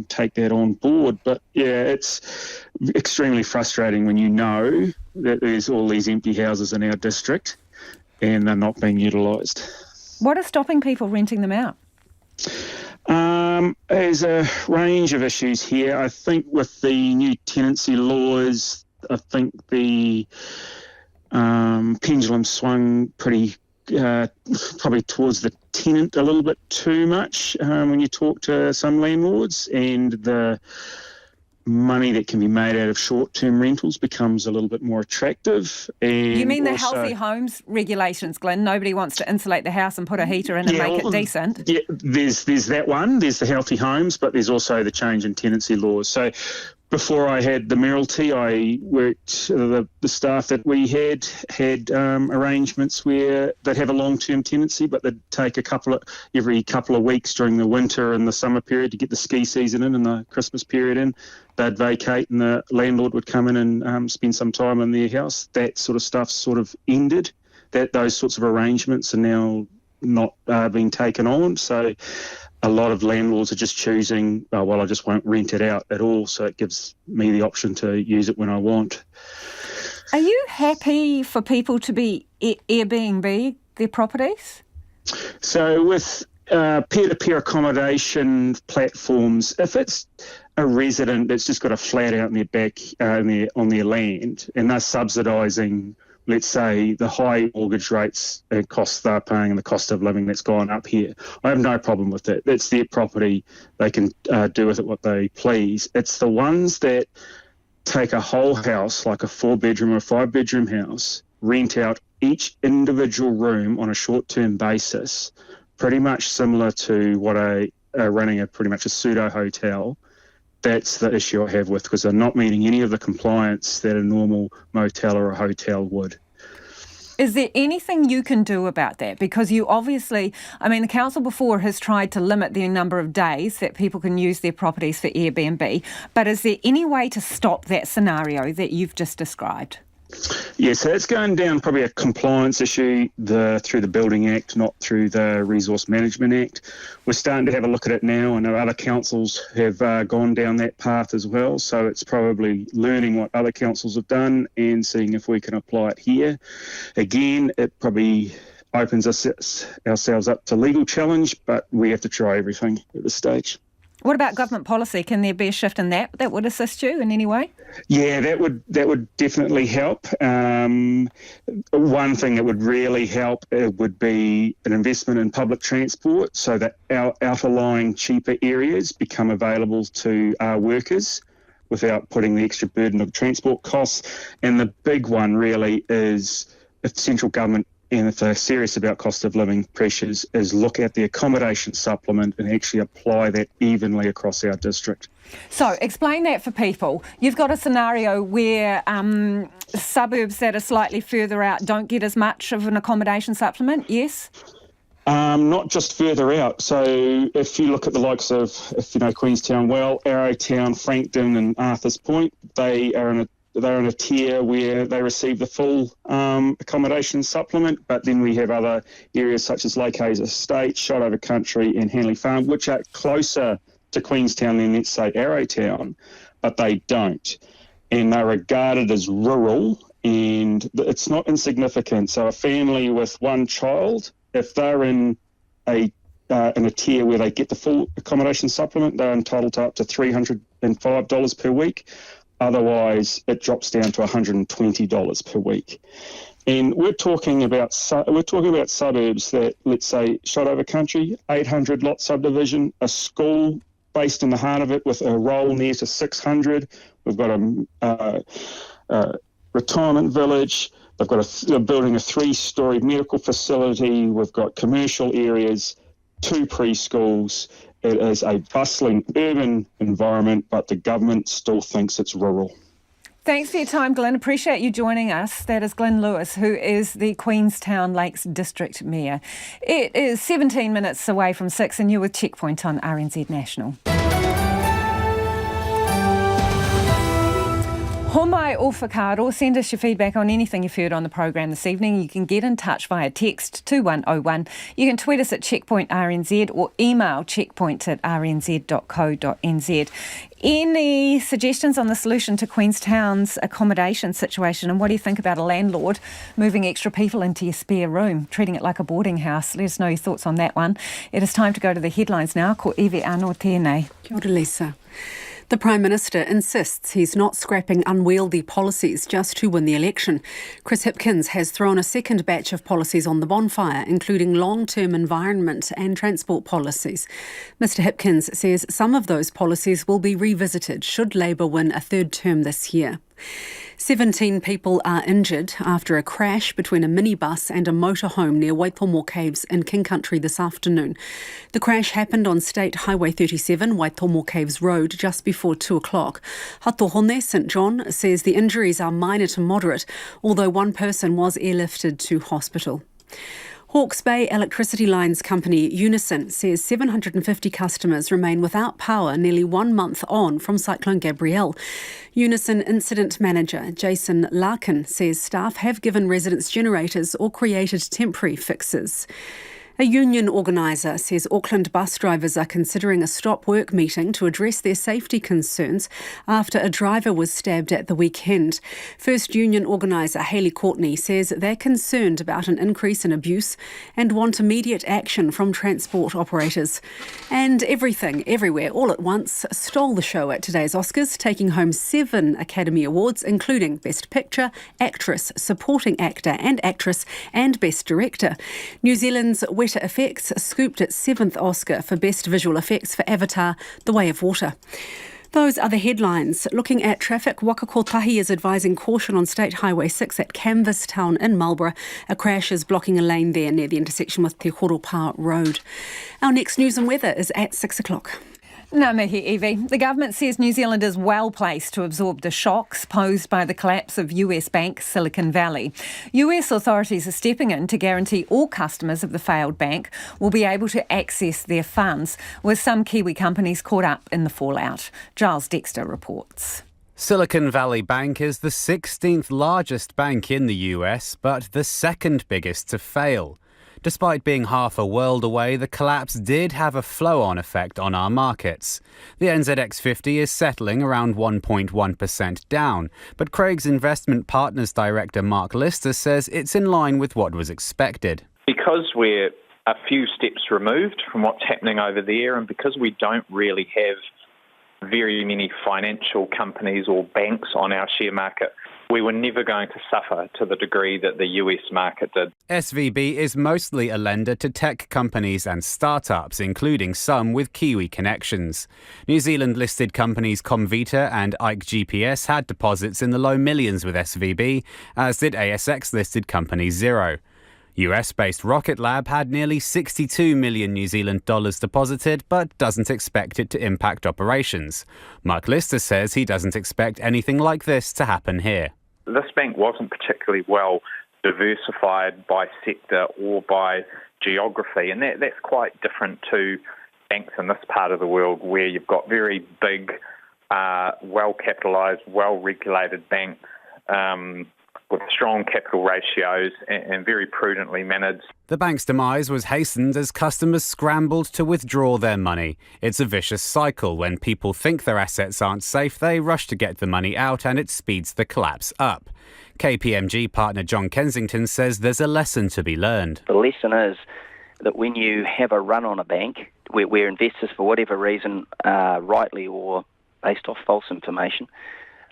[SPEAKER 2] take that on board. But yeah, it's extremely frustrating when you know that there's all these empty houses in our district and they're not being utilised.
[SPEAKER 3] What is stopping people renting them out?
[SPEAKER 2] There's a range of issues here. I think with the new tenancy laws, I think the pendulum swung pretty probably towards the tenant a little bit too much when you talk to some landlords, and the money that can be made out of short-term rentals becomes a little bit more attractive. And
[SPEAKER 3] you mean the
[SPEAKER 2] also,
[SPEAKER 3] healthy homes regulations, Glyn? Nobody wants to insulate the house and put a heater in and make it decent.
[SPEAKER 2] Yeah, there's that one. There's the healthy homes, but there's also the change in tenancy laws. So before I had the Maritime, I worked, the staff that we had arrangements where they'd have a long-term tenancy, but they'd take every couple of weeks during the winter and the summer period to get the ski season in and the Christmas period in. They'd vacate and the landlord would come in and spend some time in their house. That sort of stuff sort of ended. Those sorts of arrangements are now not being taken on. So a lot of landlords are just choosing, I just won't rent it out at all, so it gives me the option to use it when I want.
[SPEAKER 3] Are you happy for people to be Airbnb their properties?
[SPEAKER 2] So with peer-to-peer accommodation platforms, if it's a resident that's just got a flat out in their back on their land and they're subsidising, let's say, the high mortgage rates and costs they're paying and the cost of living that's gone up here, I have no problem with that. That's their property. They can do with it what they please. It's the ones that take a whole house, like a 4-bedroom or 5-bedroom house, rent out each individual room on a short-term basis, pretty much similar to what running pretty much a pseudo-hotel. That's the issue I have with, because they're not meeting any of the compliance that a normal motel or a hotel would.
[SPEAKER 3] Is there anything you can do about that? Because you obviously, the council before has tried to limit the number of days that people can use their properties for Airbnb, but is there any way to stop that scenario that you've just described?
[SPEAKER 2] Yeah, so it's going down probably a compliance issue through the Building Act, not through the Resource Management Act. We're starting to have a look at it now. I know other councils have gone down that path as well, so it's probably learning what other councils have done and seeing if we can apply it here. Again, it probably opens ourselves up to legal challenge, but we have to try everything at this stage.
[SPEAKER 3] What about government policy? Can there be a shift in that would assist you in any way?
[SPEAKER 2] Yeah, that would definitely help. One thing that would really help would be an investment in public transport, so that our outer-lying cheaper areas become available to our workers without putting the extra burden of transport costs. And the big one really is, if the central government, and if they're serious about cost of living pressures, is look at the accommodation supplement and actually apply that evenly across our district.
[SPEAKER 3] So explain that for people. You've got a scenario where suburbs that are slightly further out don't get as much of an accommodation supplement, yes?
[SPEAKER 2] Not just further out. So if you look at the likes of, if you know Queenstown well, Arrowtown, Frankton and Arthurs Point, they're in a tier where they receive the full accommodation supplement, but then we have other areas such as Lake Hayes Estate, Shotover Country and Hanley Farm, which are closer to Queenstown than, let's say, Arrowtown, but they don't. And they're regarded as rural and it's not insignificant. So a family with one child, if they're in a tier where they get the full accommodation supplement, they're entitled to up to $305 per week. Otherwise, it drops down to $120 per week. And we're talking about suburbs that, let's say, shot over country, 800 lot subdivision, a school based in the heart of it with a roll near to 600. We've got a retirement village. They're building a 3-story medical facility. We've got commercial areas, 2 preschools. It is a bustling urban environment, but the government still thinks it's rural.
[SPEAKER 3] Thanks for your time, Glenn. Appreciate you joining us. That is Glenn Lewis, who is the Queenstown Lakes District Mayor. It is 17 minutes away from 6 and you're with Checkpoint on RNZ National. Homai o whakaaro, send us your feedback on anything you've heard on the program this evening. You can get in touch via text 2101. You can tweet us at Checkpoint RNZ or email checkpoint@rnz.co.nz. Any suggestions on the solution to Queenstown's accommodation situation, and what do you think about a landlord moving extra people into your spare room, treating it like a boarding house? Let us know your thoughts on that one. It is time to go to the headlines now. Ko Ewe anō tēnei.
[SPEAKER 4] Kia ora, Lisa. The Prime Minister insists he's not scrapping unwieldy policies just to win the election. Chris Hipkins has thrown a second batch of policies on the bonfire, including long-term environment and transport policies. Mr Hipkins says some of those policies will be revisited should Labour win a third term this year. 17 people are injured after a crash between a minibus and a motorhome near Waitomo Caves in King Country this afternoon. The crash happened on State Highway 37, Waitomo Caves Road, just before 2 o'clock. Hatohone St John says the injuries are minor to moderate, although one person was airlifted to hospital. Hawke's Bay electricity lines company Unison says 750 customers remain without power nearly 1 month on from Cyclone Gabrielle. Unison incident manager Jason Larkin says staff have given residents generators or created temporary fixes. A union organiser says Auckland bus drivers are considering a stop-work meeting to address their safety concerns after a driver was stabbed at the weekend. First union organiser Hayley Courtney says they're concerned about an increase in abuse and want immediate action from transport operators. And Everything, Everywhere, All at Once stole the show at today's Oscars, taking home 7 Academy Awards, including Best Picture, Actress, Supporting Actor and Actress, and Best Director. New Zealand's Weta Effects scooped its 7th Oscar for Best Visual Effects for Avatar, The Way of Water. Those are the headlines. Looking at traffic, Waka Kotahi is advising caution on State Highway 6 at Canvastown in Marlborough. A crash is blocking a lane there near the intersection with Te Horopa Road. Our next news and weather is at 6 o'clock.
[SPEAKER 3] Ngā mihi, Evie. The government says New Zealand is well placed to absorb the shocks posed by the collapse of US bank Silicon Valley. US authorities are stepping in to guarantee all customers of the failed bank will be able to access their funds, with some Kiwi companies caught up in the fallout. Giles Dexter reports.
[SPEAKER 6] Silicon Valley Bank is the 16th largest bank in the US, but the second biggest to fail. Despite being half a world away, the collapse did have a flow-on effect on our markets. The NZX 50 is settling around 1.1% down, but Craig's Investment Partners Director Mark Lister says it's in line with what was expected.
[SPEAKER 8] Because we're a few steps removed from what's happening over there, and because we don't really have very many financial companies or banks on our share market, we were never going to suffer to the degree that the US market did.
[SPEAKER 6] SVB is mostly a lender to tech companies and startups, including some with Kiwi connections. New Zealand-listed companies Comvita and Ike GPS had deposits in the low millions with SVB, as did ASX-listed company Xero. US-based Rocket Lab had nearly 62 million New Zealand dollars deposited, but doesn't expect it to impact operations. Mark Lister says he doesn't expect anything like this to happen here.
[SPEAKER 8] This bank wasn't particularly well diversified by sector or by geography, and that's quite different to banks in this part of the world where you've got very big, well-capitalised, well-regulated banks with strong capital ratios and very prudently managed.
[SPEAKER 6] The bank's demise was hastened as customers scrambled to withdraw their money. It's a vicious cycle. When people think their assets aren't safe, they rush to get the money out, and it speeds the collapse up. KPMG partner John Kensington says there's a lesson to be learned.
[SPEAKER 9] The lesson is that when you have a run on a bank, where investors, for whatever reason, rightly or based off false information,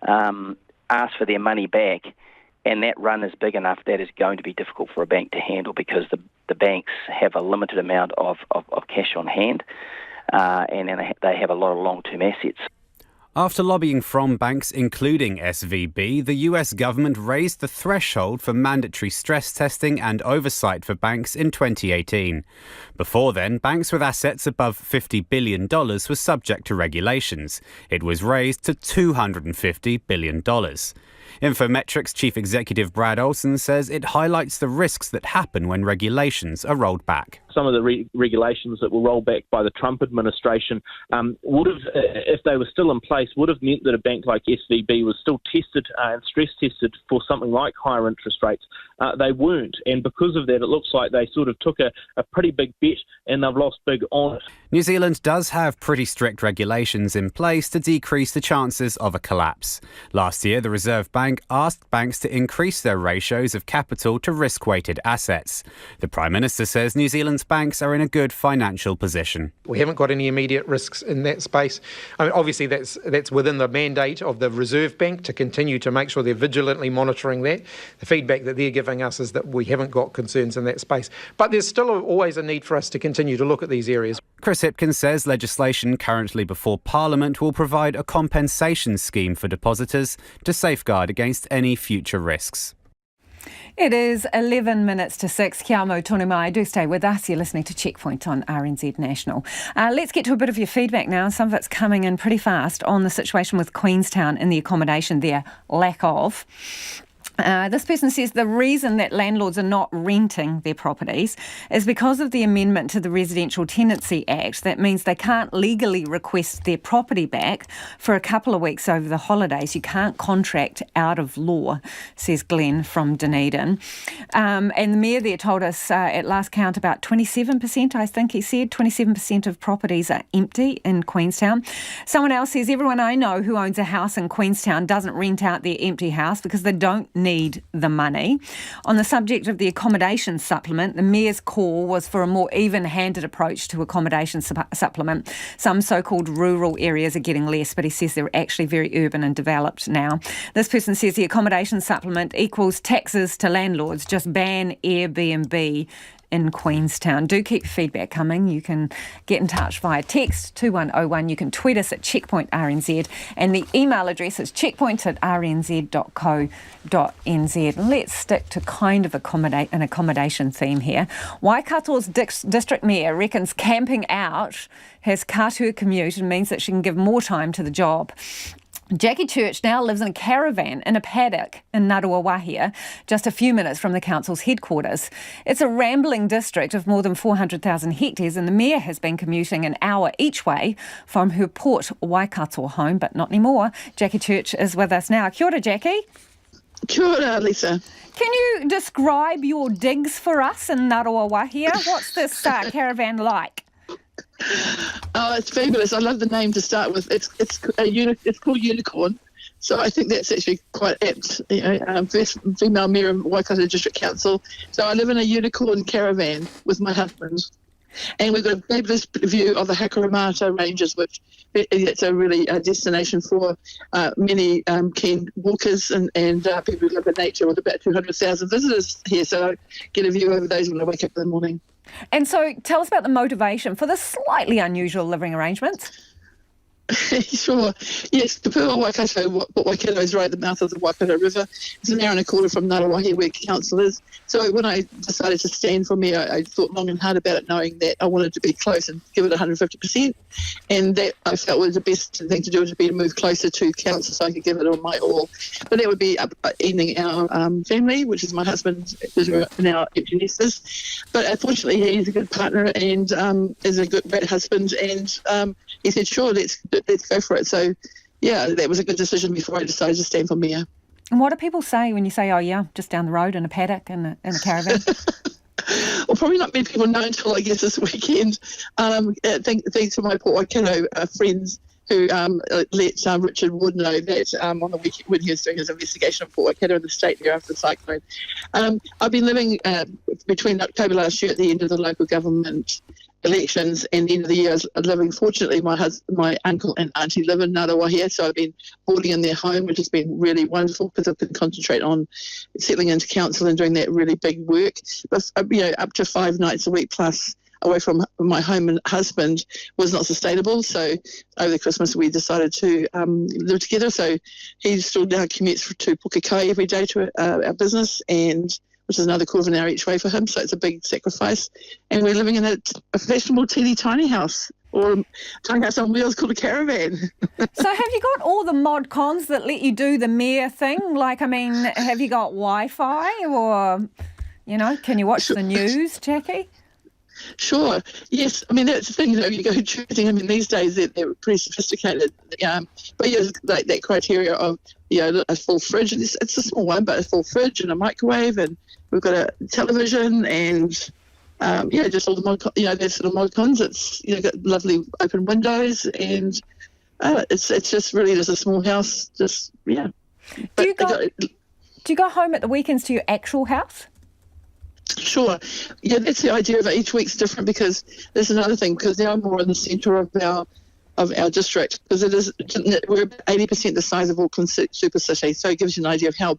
[SPEAKER 9] ask for their money back, and that run is big enough, that is going to be difficult for a bank to handle, because the banks have a limited amount of cash on hand, and then they have a lot of long-term assets.
[SPEAKER 6] After lobbying from banks, including SVB, the US government raised the threshold for mandatory stress testing and oversight for banks in 2018. Before then, banks with assets above $50 billion were subject to regulations. It was raised to $250 billion. Infometrics Chief Executive Brad Olson says it highlights the risks that happen when regulations are rolled back.
[SPEAKER 14] Some of the regulations that were rolled back by the Trump administration would have, if they were still in place, would have meant that a bank like SVB was still tested and stress tested for something like higher interest rates. They weren't, and because of that, it looks like they sort of took a pretty big bet and they've lost big on it.
[SPEAKER 6] New Zealand does have pretty strict regulations in place to decrease the chances of a collapse. Last year, the Reserve Bank asked banks to increase their ratios of capital to risk-weighted assets. The Prime Minister says New Zealand's banks are in a good financial position.
[SPEAKER 5] We haven't got any immediate risks in that space. I mean, obviously, that's within the mandate of the Reserve Bank to continue to make sure they're vigilantly monitoring that. The feedback that they're giving us is that we haven't got concerns in that space. But there's still always a need for us to continue to look at these areas.
[SPEAKER 6] Chris Hipkins says legislation currently before Parliament will provide a compensation scheme for depositors to safeguard against any future risks.
[SPEAKER 3] It is 11 minutes to 6. Kia amo tonu mai. Do stay with us. You're listening to Checkpoint on RNZ National. Let's get to a bit of your feedback now. Some of it's coming in pretty fast on the situation with Queenstown and the accommodation there, lack of. This person says the reason that landlords are not renting their properties is because of the amendment to the Residential Tenancy Act. That means they can't legally request their property back for a couple of weeks over the holidays. You can't contract out of law, says Glenn from Dunedin. And the Mayor there told us at last count about 27%, I think he said, 27% of properties are empty in Queenstown. Someone else says everyone I know who owns a house in Queenstown doesn't rent out their empty house because they don't need the money. On the subject of the accommodation supplement, the Mayor's call was for a more even-handed approach to accommodation supplement. Some so-called rural areas are getting less, but he says they're actually very urban and developed now. This person says the accommodation supplement equals taxes to landlords. Just ban Airbnb in Queenstown. Do keep feedback coming. You can get in touch via text 2101. You can tweet us at checkpointrnz, and the email address is checkpoint@rnz.co.nz. Let's stick to kind of an accommodation theme here. Waikato's district mayor reckons camping out has cut her commute and means that she can give more time to the job. Jackie Church now lives in a caravan in a paddock in Ngaruawahia, just a few minutes from the council's headquarters. It's a rambling district of more than 400,000 hectares, and the mayor has been commuting an hour each way from her Port Waikato home, but not anymore. Jackie Church is with us now. Kia ora, Jackie.
[SPEAKER 10] Kia ora, Lisa.
[SPEAKER 3] Can you describe your digs for us in Ngaruawahia? What's this caravan like?
[SPEAKER 10] Oh, it's fabulous. I love the name to start with. It's called Unicorn, so I think that's actually quite apt. First female mayor of Waikato District Council. So I live in a unicorn caravan with my husband, and we've got a fabulous view of the Hakuramato Ranges, which it's a really destination for many keen walkers and people who love the nature, with about 200,000 visitors here. So I get a view over those when I wake up in the morning.
[SPEAKER 3] And so tell us about the motivation for the slightly unusual living arrangements.
[SPEAKER 10] Sure. Yes, the Pua Waikato, Waikato is right at the mouth of the Waikato River. It's an hour and a quarter from Ngaruawahia, where council is. So when I decided to stand for me, I thought long and hard about it, knowing that I wanted to be close and give it 150%. And that I felt was the best thing to do, would be to move closer to council so I could give it all my all. But that would be evening our family, which is my husband, because we're now empty nesters. But unfortunately, he's a good partner and is a great husband. And he said, sure, let's go for it. So, yeah, that was a good decision before I decided to stand for mayor.
[SPEAKER 3] And what do people say when you say, oh yeah, just down the road in a paddock in a caravan?
[SPEAKER 10] Well, probably not many people know until, I guess, this weekend. Thanks to my Port Waikato friends who let Richard Wood know that on the weekend when he was doing his investigation of Port Waikato in the state there after the cyclone. I've been living between October last year at the end of the local government elections and the end of the year. I was living, fortunately, my uncle and auntie live in Ngaruawahia, so I've been boarding in their home, which has been really wonderful because I can concentrate on settling into council and doing that really big work. But, up to 5 nights a week plus away from my home and husband was not sustainable. So over the Christmas we decided to live together. So he still now commutes to Pukekai every day to our business, and which is another quarter of an hour each way for him. So it's a big sacrifice. And we're living in a fashionable teeny tiny house, or a tiny house on wheels called a caravan.
[SPEAKER 3] So have you got all the mod cons that let you do the mayor thing? Like, I mean, have you got Wi-Fi, or, can you watch the news, Jackie?
[SPEAKER 10] Sure. Yes. I mean, that's the thing, you go choosing. I mean, these days they're pretty sophisticated. But like that criteria of, a full fridge. It's a small one, but a full fridge and a microwave, and we've got a television and, just all the mod, there's sort of mod cons. It's, got lovely open windows, and it's just really just a small house. Just, yeah.
[SPEAKER 3] Do you go home at the weekends to your actual house?
[SPEAKER 10] Sure. Yeah, that's the idea of it. Each week's different because there's another thing, because now I'm more in the centre of our district, because we're 80% the size of Auckland Super City, so it gives you an idea of how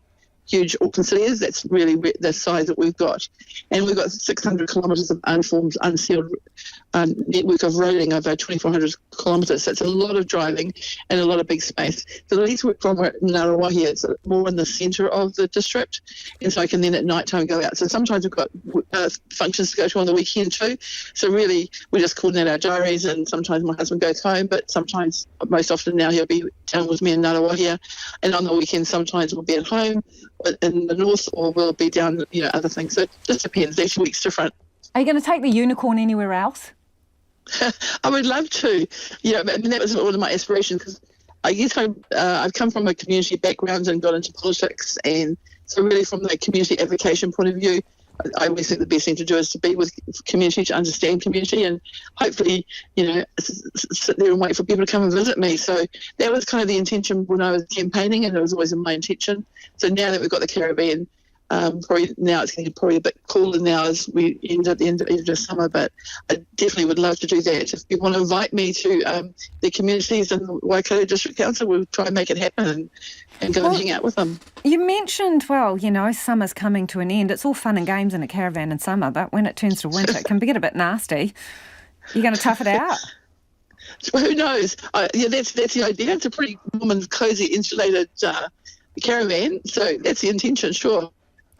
[SPEAKER 10] huge Auckland City is. That's really the size that we've got. And we've got 600 kilometres of unformed, unsealed network of roading over 2,400 kilometres. So it's a lot of driving and a lot of big space. So the least work from Ngaruawahia, it's more in the centre of the district. And so I can then at night time go out. So sometimes we've got functions to go to on the weekend too. So really we just coordinate our diaries, and sometimes my husband goes home, but sometimes, most often now, he'll be down with me in Ngaruawahia. And on the weekend sometimes we'll be at home in the north, or we'll be down, other things. So it just depends. Each week's different.
[SPEAKER 3] Are you going to take the unicorn anywhere else?
[SPEAKER 10] I would love to. I mean, that was one of my aspirations, because I guess I've come from a community background and got into politics, and so really from the community advocacy point of view, I always think the best thing to do is to be with community, to understand community, and hopefully, sit there and wait for people to come and visit me. So that was kind of the intention when I was campaigning, and it was always my intention. So now that we've got the caravan, probably now it's going to be probably a bit cooler now as we end at the end of summer, but I definitely would love to do that. If you want to invite me to the communities in the Waikato District Council, we'll try and make it happen and go and hang out with them.
[SPEAKER 3] You mentioned, summer's coming to an end. It's all fun and games in a caravan in summer, but when it turns to winter, it can get a bit nasty. You're going to tough it out?
[SPEAKER 10] Well, who knows? That's the idea. It's a pretty warm and cosy, insulated caravan, so that's the intention, sure.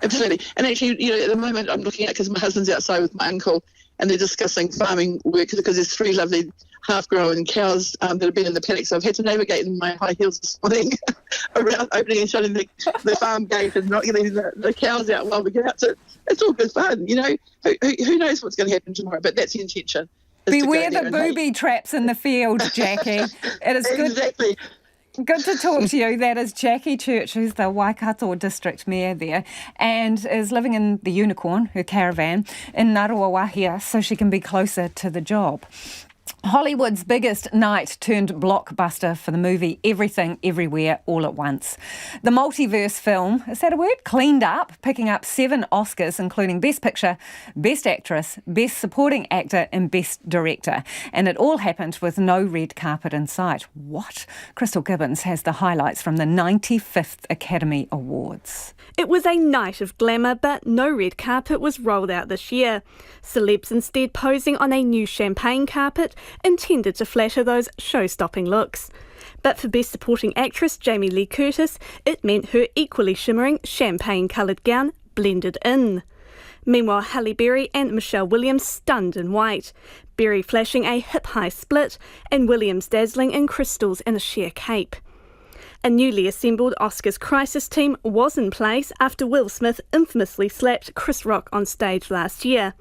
[SPEAKER 10] Absolutely. And actually, at the moment I'm looking at, because my husband's outside with my uncle, and they're discussing farming work, because there's 3 lovely half-grown cows that have been in the paddock. So I've had to navigate in my high heels this morning around opening and shutting the farm gate and not getting the cows out while we get out. So it's all good fun, Who knows what's going to happen tomorrow, but that's the intention.
[SPEAKER 3] Beware the booby traps in the field, Jackie. It is good.
[SPEAKER 10] Exactly.
[SPEAKER 3] Good to talk to you. That is Jackie Church, who's the Waikato District Mayor there, and is living in the Unicorn, her caravan, in Ngaruawahia, so she can be closer to the job. Hollywood's biggest night turned blockbuster for the movie Everything, Everywhere, All at Once. The multiverse film, is that a word? Cleaned up, picking up 7 Oscars, including Best Picture, Best Actress, Best Supporting Actor and Best Director. And it all happened with no red carpet in sight. What? Crystal Gibbons has the highlights from the 95th Academy Awards.
[SPEAKER 11] It was a night of glamour, but no red carpet was rolled out this year. Celebs instead posing on a new champagne carpet intended to flatter those show-stopping looks. But for Best Supporting Actress Jamie Lee Curtis, it meant her equally shimmering champagne-coloured gown blended in. Meanwhile, Halle Berry and Michelle Williams stunned in white, Berry flashing a hip-high split and Williams dazzling in crystals and a sheer cape. A newly assembled Oscars crisis team was in place after Will Smith infamously slapped Chris Rock on stage last year.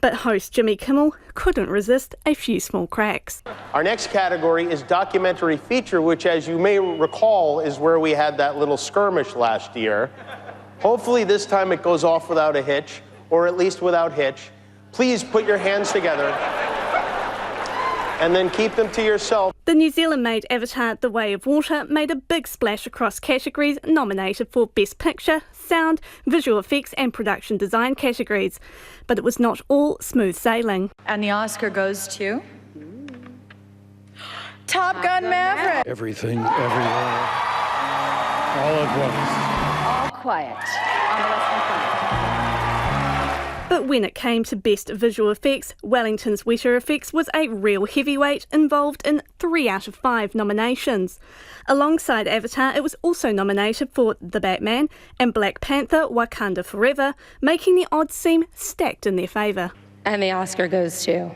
[SPEAKER 11] But host Jimmy Kimmel couldn't resist a few small cracks.
[SPEAKER 12] Our next category is documentary feature, which, as you may recall, is where we had that little skirmish last year. Hopefully this time it goes off without a hitch, or at least without hitch. Please put your hands together and then keep them to yourself.
[SPEAKER 11] The New Zealand-made Avatar The Way of Water made a big splash across categories nominated for Best Picture, Sound, Visual Effects and Production Design categories. But it was not all smooth sailing.
[SPEAKER 13] And the Oscar goes to Top Gun Maverick.
[SPEAKER 15] Everything, everywhere, all at once.
[SPEAKER 13] All quiet on the Western Front.
[SPEAKER 11] But when it came to Best Visual Effects, Wellington's Wetter Effects was a real heavyweight, involved in 3 out of 5 nominations. Alongside Avatar, it was also nominated for The Batman and Black Panther Wakanda Forever, making the odds seem stacked in their favour.
[SPEAKER 13] And the Oscar goes to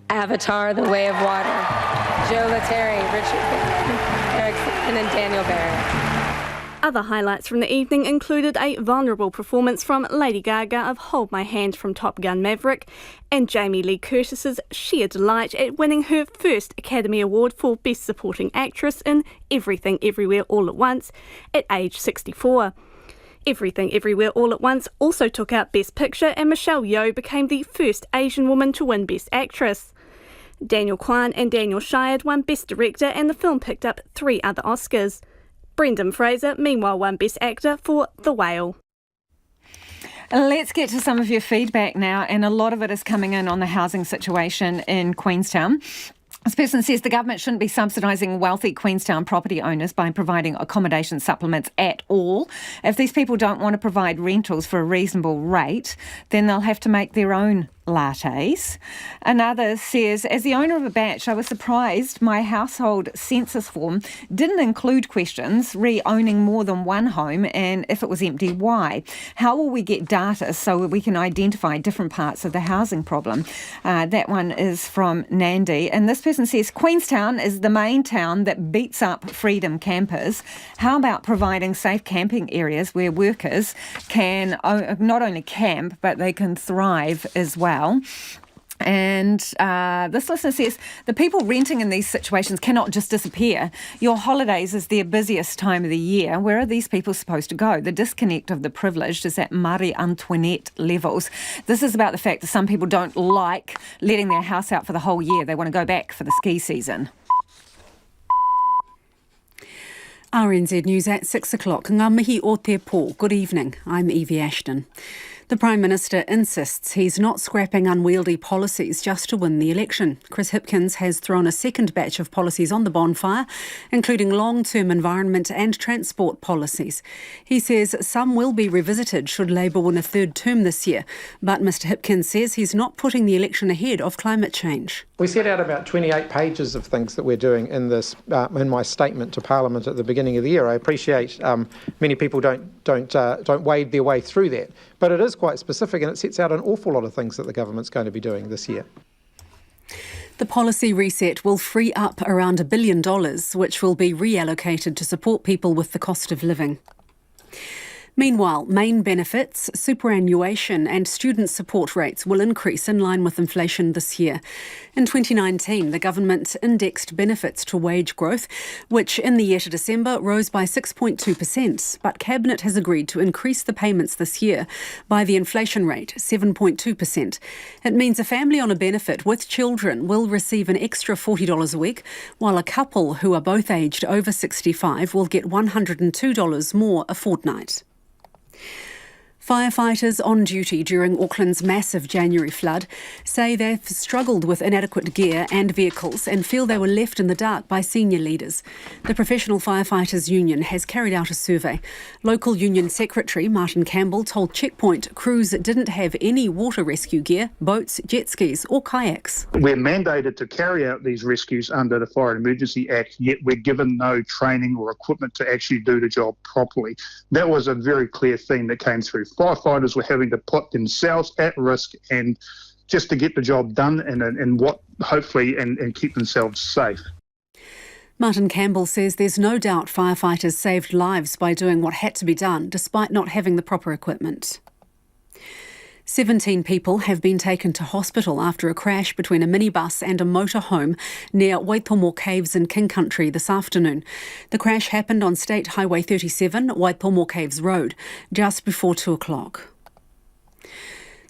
[SPEAKER 13] Avatar The Way of Water, Joe Letteri, Richard Erickson, and then Daniel Barrett.
[SPEAKER 11] Other highlights from the evening included a vulnerable performance from Lady Gaga of Hold My Hand from Top Gun Maverick and Jamie Lee Curtis's sheer delight at winning her first Academy Award for Best Supporting Actress in Everything Everywhere All at Once at age 64. Everything Everywhere All at Once also took out Best Picture, and Michelle Yeoh became the first Asian woman to win Best Actress. Daniel Kwan and Daniel Shiard won Best Director, and the film picked up 3 other Oscars. Brendan Fraser, meanwhile, won Best Actor for The Whale.
[SPEAKER 3] Let's get to some of your feedback now, and a lot of it is coming in on the housing situation in Queenstown. This person says the government shouldn't be subsidising wealthy Queenstown property owners by providing accommodation supplements at all. If these people don't want to provide rentals for a reasonable rate, then they'll have to make their own lattes. Another says, as the owner of a batch, I was surprised my household census form didn't include questions re-owning more than one home, and if it was empty, why? How will we get data so we can identify different parts of the housing problem? That one is from Nandi. And this person says, Queenstown is the main town that beats up freedom campers. How about providing safe camping areas where workers can not only camp, but they can thrive as well? And this listener says, the people renting in these situations cannot just disappear. Your holidays is their busiest time of the year. Where are these people supposed to go? The disconnect of the privileged is at Marie Antoinette levels. This is about the fact that some people don't like letting their house out for the whole year. They want to go back for the ski season.
[SPEAKER 4] RNZ News at 6 o'clock. Ngā mihi o te pō. Good evening. I'm Evie Ashton. The Prime Minister insists he's not scrapping unwieldy policies just to win the election. Chris Hipkins has thrown a second batch of policies on the bonfire, including long-term environment and transport policies. He says some will be revisited should Labour win a third term this year, but Mr Hipkins says he's not putting the election ahead of climate change.
[SPEAKER 5] We set out about 28 pages of things that we're doing in this in my statement to Parliament at the beginning of the year. I appreciate many people don't wade their way through that, but it is quite specific, and it sets out an awful lot of things that the government's going to be doing this year.
[SPEAKER 4] The policy reset will free up around $1 billion, which will be reallocated to support people with the cost of living. Meanwhile, main benefits, superannuation and student support rates will increase in line with inflation this year. In 2019, the government indexed benefits to wage growth, which in the year to December rose by 6.2%. But Cabinet has agreed to increase the payments this year by the inflation rate, 7.2%. It means a family on a benefit with children will receive an extra $40 a week, while a couple who are both aged over 65 will get $102 more a fortnight. Firefighters on duty during Auckland's massive January flood say they've struggled with inadequate gear and vehicles and feel they were left in the dark by senior leaders. The Professional Firefighters Union has carried out a survey. Local union secretary Martin Campbell told Checkpoint crews didn't have any water rescue gear, boats, jet skis or kayaks.
[SPEAKER 20] We're mandated to carry out these rescues under the Fire and Emergency Act, yet we're given no training or equipment to actually do the job properly. That was a very clear theme that came through. Firefighters were having to put themselves at risk and just to get the job done and what hopefully and keep themselves safe.
[SPEAKER 4] Martin Campbell says there's no doubt firefighters saved lives by doing what had to be done despite not having the proper equipment. 17 people have been taken to hospital after a crash between a minibus and a motorhome near Waitomo Caves in King Country this afternoon. The crash happened on State Highway 37, Waitomo Caves Road, just before 2 o'clock.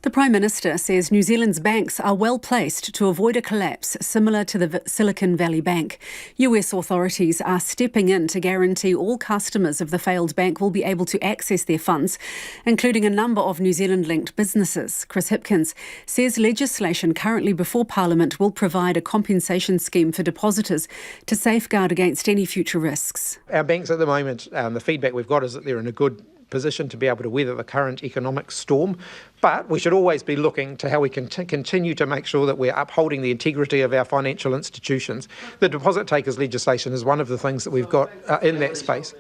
[SPEAKER 4] The Prime Minister says New Zealand's banks are well placed to avoid a collapse similar to the Silicon Valley Bank. US authorities are stepping in to guarantee all customers of the failed bank will be able to access their funds, including a number of New Zealand-linked businesses. Chris Hipkins says legislation currently before Parliament will provide a compensation scheme for depositors to safeguard against any future risks.
[SPEAKER 5] Our banks at the moment, the feedback we've got is that they're in a good position to be able to weather the current economic storm, but we should always be looking to how we can continue to make sure that we're upholding the integrity of our financial institutions. The deposit takers legislation is one of the things that we've got in that space.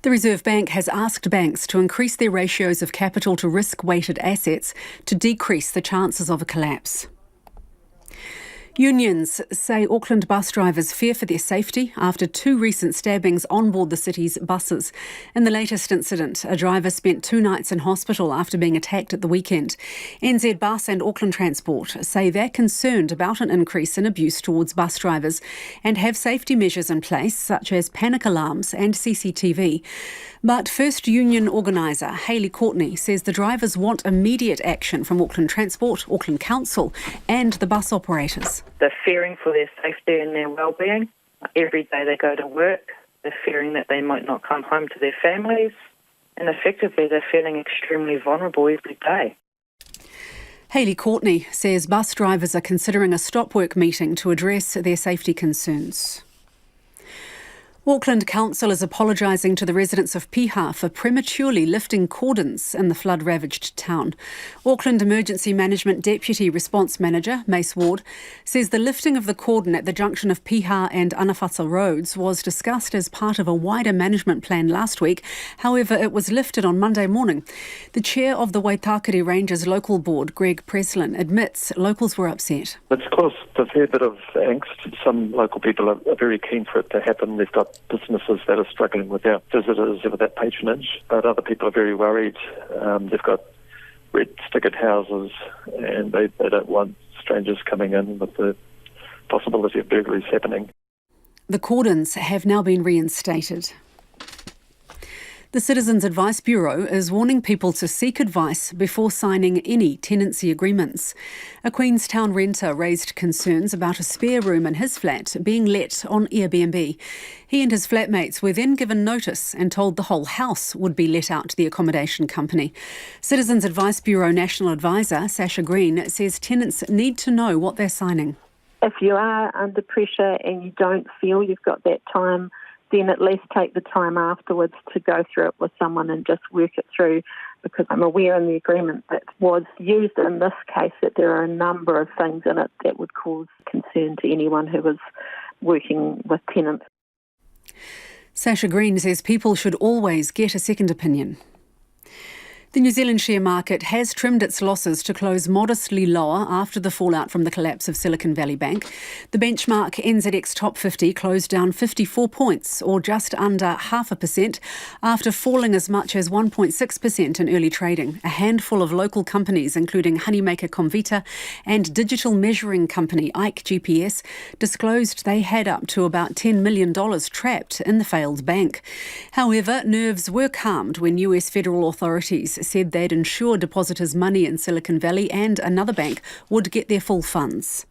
[SPEAKER 4] The Reserve Bank has asked banks to increase their ratios of capital to risk-weighted assets to decrease the chances of a collapse. Unions say Auckland bus drivers fear for their safety after 2 recent stabbings on board the city's buses. In the latest incident, a driver spent 2 nights in hospital after being attacked at the weekend. NZ Bus and Auckland Transport say they're concerned about an increase in abuse towards bus drivers and have safety measures in place, such as panic alarms and CCTV. But First Union organiser Hayley Courtney says the drivers want immediate action from Auckland Transport, Auckland Council and the bus operators.
[SPEAKER 7] They're fearing for their safety and their well-being. Every day they go to work, they're fearing that they might not come home to their families, and effectively they're feeling extremely vulnerable every day.
[SPEAKER 4] Hayley Courtney says bus drivers are considering a stop-work meeting to address their safety concerns. Auckland Council is apologising to the residents of Piha for prematurely lifting cordons in the flood-ravaged town. Auckland Emergency Management Deputy Response Manager, Mace Ward, says the lifting of the cordon at the junction of Piha and Anawhata roads was discussed as part of a wider management plan last week. However, it was lifted on Monday morning. The chair of the Waitakere Rangers Local Board, Greg Preslin, admits locals were upset.
[SPEAKER 17] It's caused a fair bit of angst. Some local people are very keen for it to happen. They've got businesses that are struggling without visitors, without patronage, but other people are very worried. They've got red stickered houses and they don't want strangers coming in with the possibility of burglaries happening.
[SPEAKER 4] The cordons have now been reinstated. The Citizens Advice Bureau is warning people to seek advice before signing any tenancy agreements. A Queenstown renter raised concerns about a spare room in his flat being let on Airbnb. He and his flatmates were then given notice and told the whole house would be let out to the accommodation company. Citizens Advice Bureau National Advisor Sasha Green says tenants need to know what they're signing.
[SPEAKER 23] If you are under pressure and you don't feel you've got that time, then at least take the time afterwards to go through it with someone and just work it through, because I'm aware in the agreement that was used in this case that there are a number of things in it that would cause concern to anyone who was working with tenants.
[SPEAKER 4] Sasha Green says people should always get a second opinion. The New Zealand share market has trimmed its losses to close modestly lower after the fallout from the collapse of Silicon Valley Bank. The benchmark NZX Top 50 closed down 54 points, or just under 0.5%, after falling as much as 1.6% in early trading. A handful of local companies, including honeymaker Govt and digital measuring company Ike GPS, disclosed they had up to about $10 million trapped in the failed bank. However, nerves were calmed when US federal authorities said they'd ensure depositors' money in Silicon Valley and another bank would get their full funds.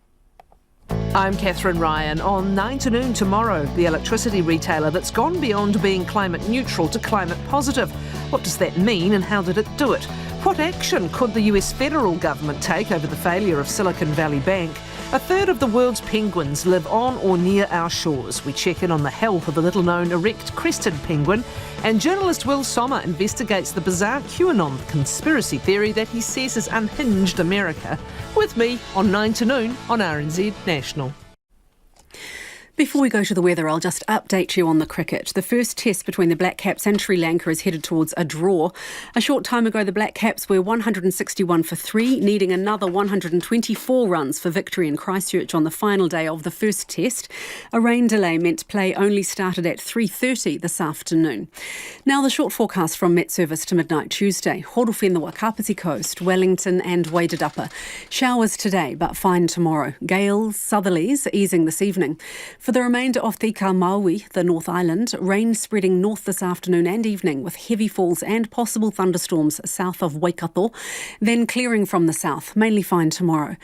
[SPEAKER 18] I'm Catherine Ryan. On 9 to noon tomorrow, the electricity retailer that's gone beyond being climate neutral to climate positive. What does that mean and how did it do it? What action could the US federal government take over the failure of Silicon Valley Bank? A third of the world's penguins live on or near our shores. We check in on the health of a little-known erect crested penguin, and journalist Will Sommer investigates the bizarre QAnon conspiracy theory that he says has unhinged America. With me on 9 to noon on RNZ National.
[SPEAKER 4] Before we go to the weather, I'll just update you on the cricket. The first test between the Black Caps and Sri Lanka is headed towards a draw. A short time ago, the Black Caps were 161 for 3, needing another 124 runs for victory in Christchurch on the final day of the first test. A rain delay meant play only started at 3:30 this afternoon. Now the short forecast from Met Service to midnight Tuesday. Horowhenua, Kapiti Coast, Wellington and Wairarapa. Showers today, but fine tomorrow. Gales, southerlies easing this evening. For the remainder of Te Maui, the North Island, rain spreading north this afternoon and evening with heavy falls and possible thunderstorms south of Waikato, then clearing from the south, mainly fine tomorrow.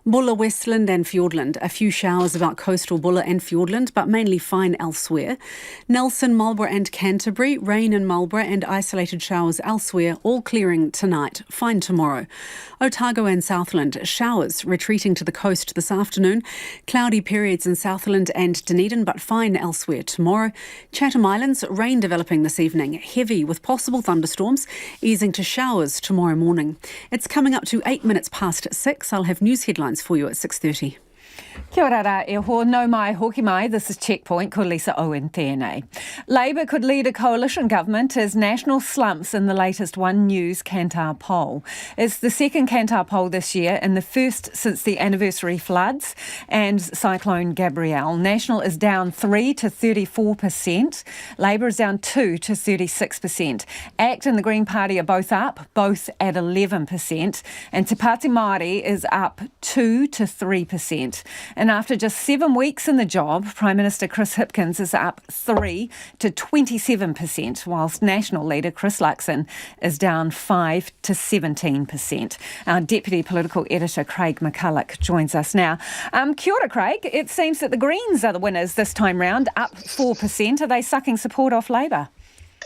[SPEAKER 4] Bulla, Westland and Fiordland, a few showers about coastal Bulla and Fiordland, but mainly fine elsewhere. Nelson, Marlborough and Canterbury, rain in Marlborough and isolated showers elsewhere, all clearing tonight, fine tomorrow. Otago and Southland, showers retreating to the coast this afternoon, cloudy periods in Southland and Dunedin, but fine elsewhere tomorrow. Chatham Islands, rain developing this evening, heavy with possible thunderstorms, easing to showers tomorrow morning. It's coming up to 8 minutes past 6. I'll have news headlines for you at 6:30.
[SPEAKER 3] Kia ora rā e ho, no mai, hoki mai, this is Checkpoint, ko Lisa Owen tēnei. Labour could lead a coalition government as national slumps in the latest One News Kantar poll. It's the second Kantar poll this year and the first since the anniversary floods and Cyclone Gabrielle. National is down 3 to 34%. Labour is down 2 to 36%. ACT and the Green Party are both up, both at 11%. And Te Pāti Māori is up 2 to 3%. And after just 7 weeks in the job, Prime Minister Chris Hipkins is up 3 to 27%, whilst National leader Chris Luxon is down 5 to 17%. Our Deputy Political Editor Craig McCulloch joins us now. Kia ora, Craig. It seems that the Greens are the winners this time round, up 4%. Are they sucking support off Labour?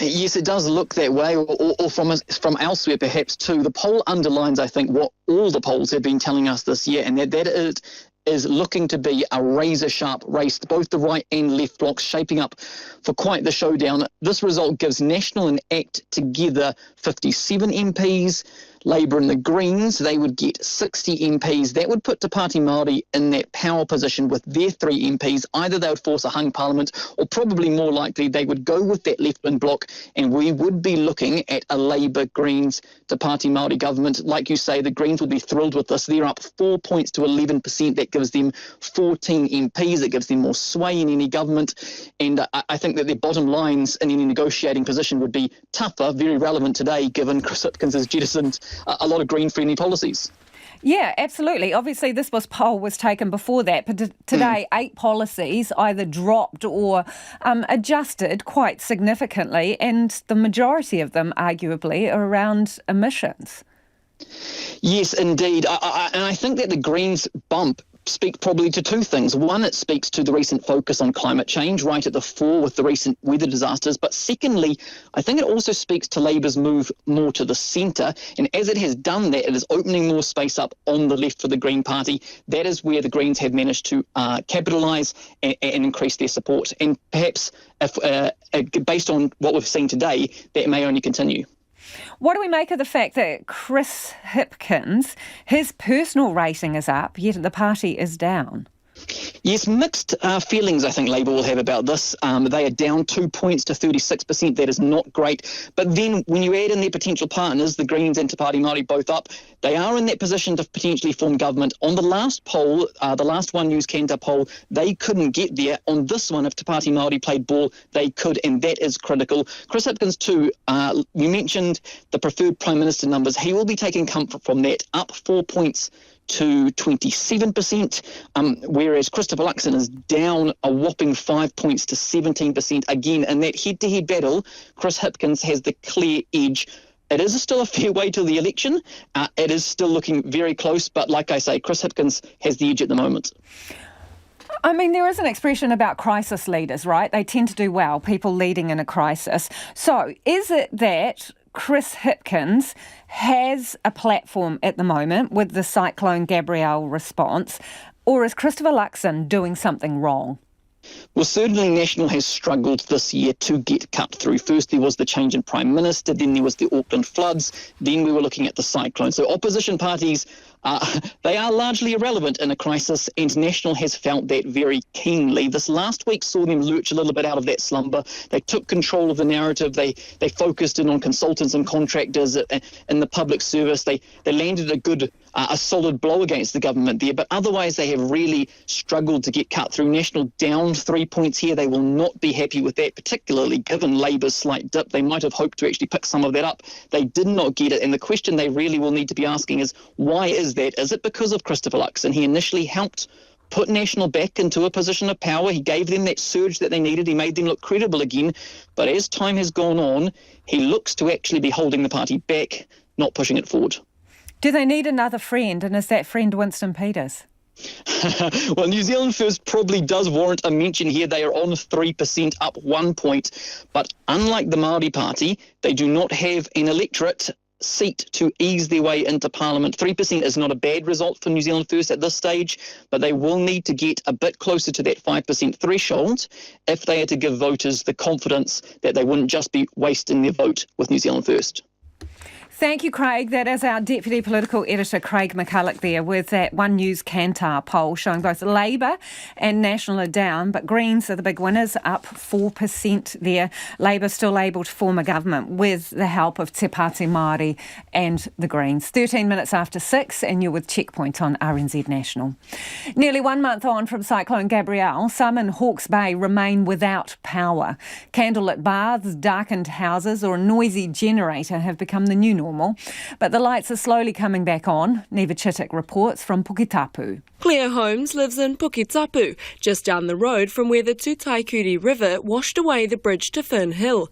[SPEAKER 16] Yes, it does look that way, or from elsewhere perhaps too. The poll underlines, I think, what all the polls have been telling us this year, and that is looking to be a razor-sharp race. Both the right and left blocs shaping up for quite the showdown. This result gives National and ACT together 57 MPs. Labour and the Greens, they would get 60 MPs. That would put Te Pāti Māori in that power position with their 3 MPs. Either they would force a hung parliament, or probably more likely they would go with that left-wing bloc, and we would be looking at a Labour, Greens, Te Pāti Māori government. Like you say, the Greens will be thrilled with this. They're up 4 points to 11%. That gives them 14 MPs. It gives them more sway in any government. And I think that their bottom lines in any negotiating position would be tougher, very relevant today, given Chris Hipkins has jettisoned a lot of green-friendly policies.
[SPEAKER 3] Yeah, absolutely. Obviously, this poll was taken before that, but today 8 policies either dropped or adjusted quite significantly, and the majority of them, arguably, are around emissions.
[SPEAKER 16] Yes, indeed. And I think that the Greens bump speak probably to 2 things. One, it speaks to the recent focus on climate change right at the fore with the recent weather disasters. But secondly, I think it also speaks to Labour's move more to the centre. And as it has done that, it is opening more space up on the left for the Green Party. That is where the Greens have managed to capitalise and increase their support. And perhaps, based on what we've seen today, that may only continue.
[SPEAKER 3] What do we make of the fact that Chris Hipkins, his personal rating is up, yet the party is down?
[SPEAKER 16] Yes, mixed feelings I think Labour will have about this. They are down 2 points to 36%. That is not great. But then when you add in their potential partners, the Greens and Te Pāti Māori both up, they are in that position to potentially form government. On the last poll, the last One News Kantar poll, they couldn't get there. On this one, if Te Pāti Māori played ball, they could, and that is critical. Chris Hipkins too, you mentioned the preferred Prime Minister numbers. He will be taking comfort from that, up 4 points to 27%, whereas Christopher Luxon is down a whopping 5 points to 17%. Again, in that head-to-head battle, Chris Hipkins has the clear edge. It is still a fair way to the election. It is still looking very close, but like I say, Chris Hipkins has the edge at the moment.
[SPEAKER 3] I mean, there is an expression about crisis leaders, right? They tend to do well, people leading in a crisis. So is it that Chris Hipkins has a platform at the moment with the Cyclone Gabrielle response, or is Christopher Luxon doing something wrong?
[SPEAKER 16] Well, certainly National has struggled this year to get cut through. First there was the change in Prime Minister, then there was the Auckland floods, then we were looking at the cyclone. So opposition parties they are largely irrelevant in a crisis, and National has felt that very keenly. This last week saw them lurch a little bit out of that slumber. They took control of the narrative. They focused in on consultants and contractors in the public service. They landed a solid blow against the government there, but otherwise they have really struggled to get cut through. National down 3 points here. They will not be happy with that, particularly given Labour's slight dip. They might have hoped to actually pick some of that up. They did not get it, and the question they really will need to be asking is, why is that? Is it because of Christopher Luxon? He initially helped put National back into a position of power. He gave them that surge that they needed. He made them look credible again. But as time has gone on, he looks to actually be holding the party back, not pushing it forward.
[SPEAKER 3] Do they need another friend, and is that friend Winston Peters?
[SPEAKER 16] Well, New Zealand First probably does warrant a mention here. They are on 3%, up 1 point. But unlike the Māori Party, they do not have an electorate seat to ease their way into Parliament. 3% is not a bad result for New Zealand First at this stage, but they will need to get a bit closer to that 5% threshold if they are to give voters the confidence that they wouldn't just be wasting their vote with New Zealand First.
[SPEAKER 3] Thank you, Craig. That is our Deputy Political Editor, Craig McCulloch, there with that One News Kantar poll showing both Labour and National are down, but Greens are the big winners, up 4% there. Labour still able to form a government with the help of Te Pāti Māori and the Greens. 13 minutes after 6, and you're with Checkpoint on RNZ National. Nearly 1 month on from Cyclone Gabrielle, some in Hawke's Bay remain without power. Candlelit baths, darkened houses or a noisy generator have become the new normal. But the lights are slowly coming back on. Neva Chittick reports from Puketapu.
[SPEAKER 1] Claire Holmes lives in Puketapu, just down the road from where the Tutaikuri River washed away the bridge to Fern Hill.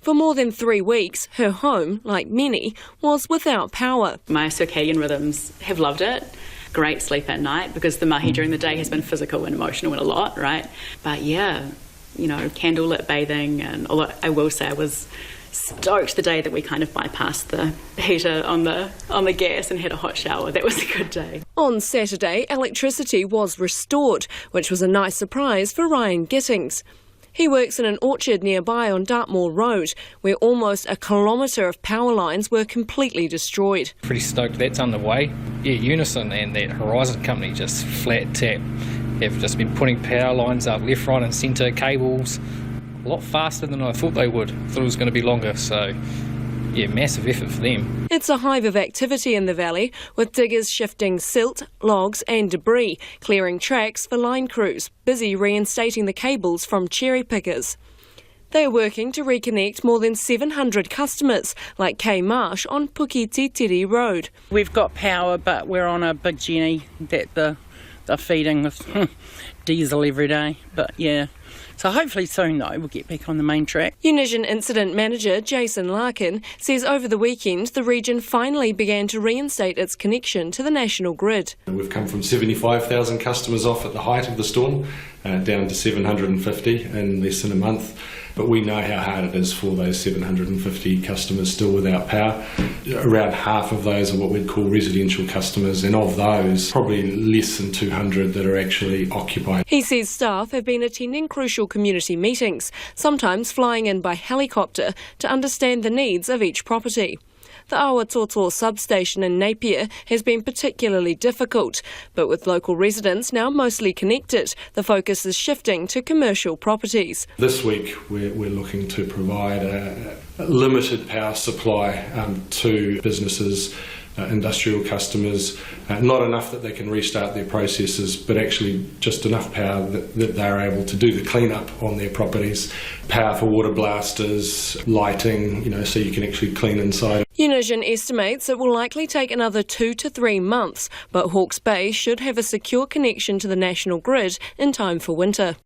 [SPEAKER 1] For more than 3 weeks, her home, like many, was without power.
[SPEAKER 19] My circadian rhythms have loved it. Great sleep at night because the mahi during the day has been physical and emotional and a lot, right? But yeah, candlelit bathing, and although I will say I was stoked the day that we kind of bypassed the heater on the gas and had a hot shower. That was a good day.
[SPEAKER 1] On Saturday, electricity was restored, which was a nice surprise for Ryan Gittings. He works in an orchard nearby on Dartmoor Road, where almost a kilometre of power lines were completely destroyed.
[SPEAKER 21] Pretty stoked that's underway. Yeah, Unison and that Horizon company just flat tap have just been putting power lines up left, right and centre, cables, a lot faster than I thought they would. Thought it was going to be longer, so yeah, massive effort for them.
[SPEAKER 1] It's a hive of activity in the valley, with diggers shifting silt, logs and debris, clearing tracks for line crews, busy reinstating the cables from cherry pickers. They are working to reconnect more than 700 customers, like Kay Marsh on Puketitiri Road.
[SPEAKER 24] We've got power, but we're on a big Jenny that they're feeding with diesel every day, but yeah. So hopefully soon, though, we'll get back on the main track.
[SPEAKER 1] Unison Incident Manager Jason Larkin says over the weekend the region finally began to reinstate its connection to the national grid.
[SPEAKER 25] We've come from 75,000 customers off at the height of the storm down to 750 in less than a month. But we know how hard it is for those 750 customers still without power. Around half of those are what we'd call residential customers, and of those, probably less than 200 that are actually occupied.
[SPEAKER 1] He says staff have been attending crucial community meetings, sometimes flying in by helicopter to understand the needs of each property. The Awatoto substation in Napier has been particularly difficult, but with local residents now mostly connected, the focus is shifting to commercial properties.
[SPEAKER 25] This week we're looking to provide a limited power supply to businesses, industrial customers, not enough that they can restart their processes, but actually just enough power that they're able to do the clean-up on their properties. Power for water blasters, lighting, so you can actually clean inside.
[SPEAKER 1] Unison estimates it will likely take another 2 to 3 months, but Hawke's Bay should have a secure connection to the national grid in time for winter.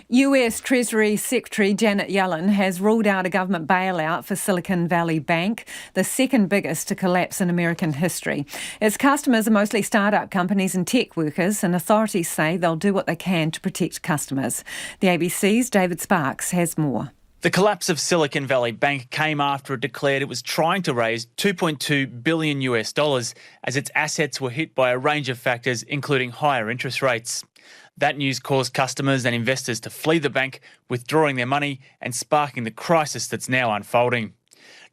[SPEAKER 3] US Treasury Secretary Janet Yellen has ruled out a government bailout for Silicon Valley Bank, the second biggest to collapse in American history. Its customers are mostly startup companies and tech workers, and authorities say they'll do what they can to protect customers. The ABC's David Sparks has more.
[SPEAKER 26] The collapse of Silicon Valley Bank came after it declared it was trying to raise $2.2 billion as its assets were hit by a range of factors, including higher interest rates. That news caused customers and investors to flee the bank, withdrawing their money and sparking the crisis that's now unfolding.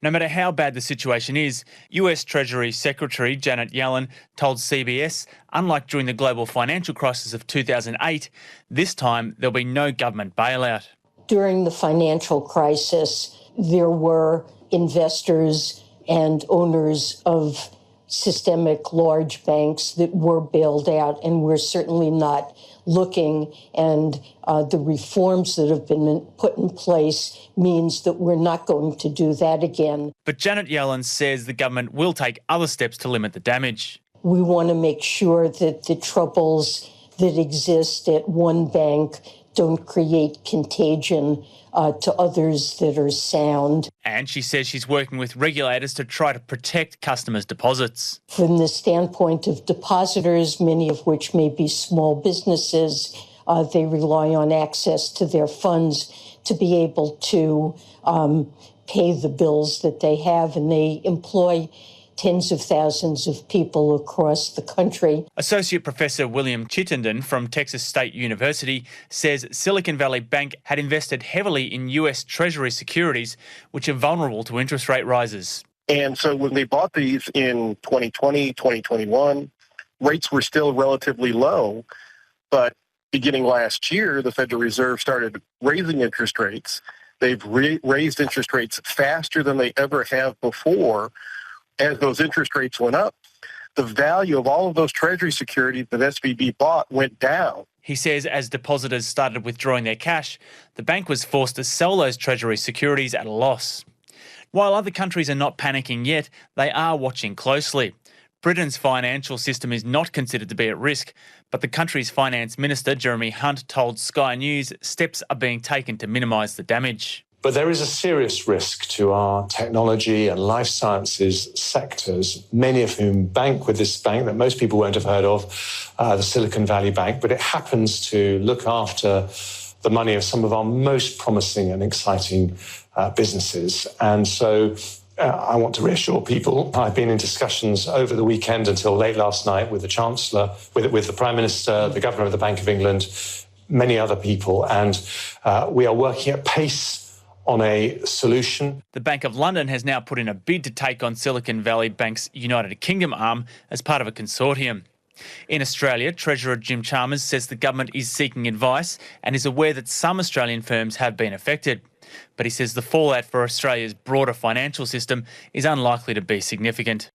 [SPEAKER 26] No matter how bad the situation is, US Treasury Secretary Janet Yellen told CBS, unlike during the global financial crisis of 2008, this time there'll be no government bailout.
[SPEAKER 2] During the financial crisis, there were investors and owners of systemic large banks that were bailed out, and we're certainly not looking, and the reforms that have been put in place means that we're not going to do that again.
[SPEAKER 26] But Janet Yellen says the government will take other steps to limit the damage.
[SPEAKER 2] We want to make sure that the troubles that exist at one bank don't create contagion to others that are sound.
[SPEAKER 26] And she says she's working with regulators to try to protect customers' deposits.
[SPEAKER 2] From the standpoint of depositors, many of which may be small businesses, they rely on access to their funds to be able to pay the bills that they have, and they employ tens of thousands of people across the country.
[SPEAKER 26] Associate Professor William Chittenden from Texas State University says Silicon Valley Bank had invested heavily in US Treasury securities, which are vulnerable to interest rate rises.
[SPEAKER 6] And so when they bought these in 2020, 2021, rates were still relatively low. But beginning last year, the Federal Reserve started raising interest rates. They've raised interest rates faster than they ever have before. As those interest rates went up, the value of all of those Treasury securities that SVB bought went down.
[SPEAKER 26] He says as depositors started withdrawing their cash, the bank was forced to sell those Treasury securities at a loss. While other countries are not panicking yet, they are watching closely. Britain's financial system is not considered to be at risk, but the country's finance minister, Jeremy Hunt, told Sky News steps are being taken to minimise the damage.
[SPEAKER 8] But there is a serious risk to our technology and life sciences sectors, many of whom bank with this bank that most people won't have heard of, the Silicon Valley Bank, but it happens to look after the money of some of our most promising and exciting businesses. And so I want to reassure people. I've been in discussions over the weekend until late last night with the Chancellor, with the Prime Minister, the Governor of the Bank of England, many other people, and we are working at pace on a solution.
[SPEAKER 26] The Bank of London has now put in a bid to take on Silicon Valley Bank's United Kingdom arm as part of a consortium. In Australia, Treasurer Jim Chalmers says the government is seeking advice and is aware that some Australian firms have been affected. But he says the fallout for Australia's broader financial system is unlikely to be significant.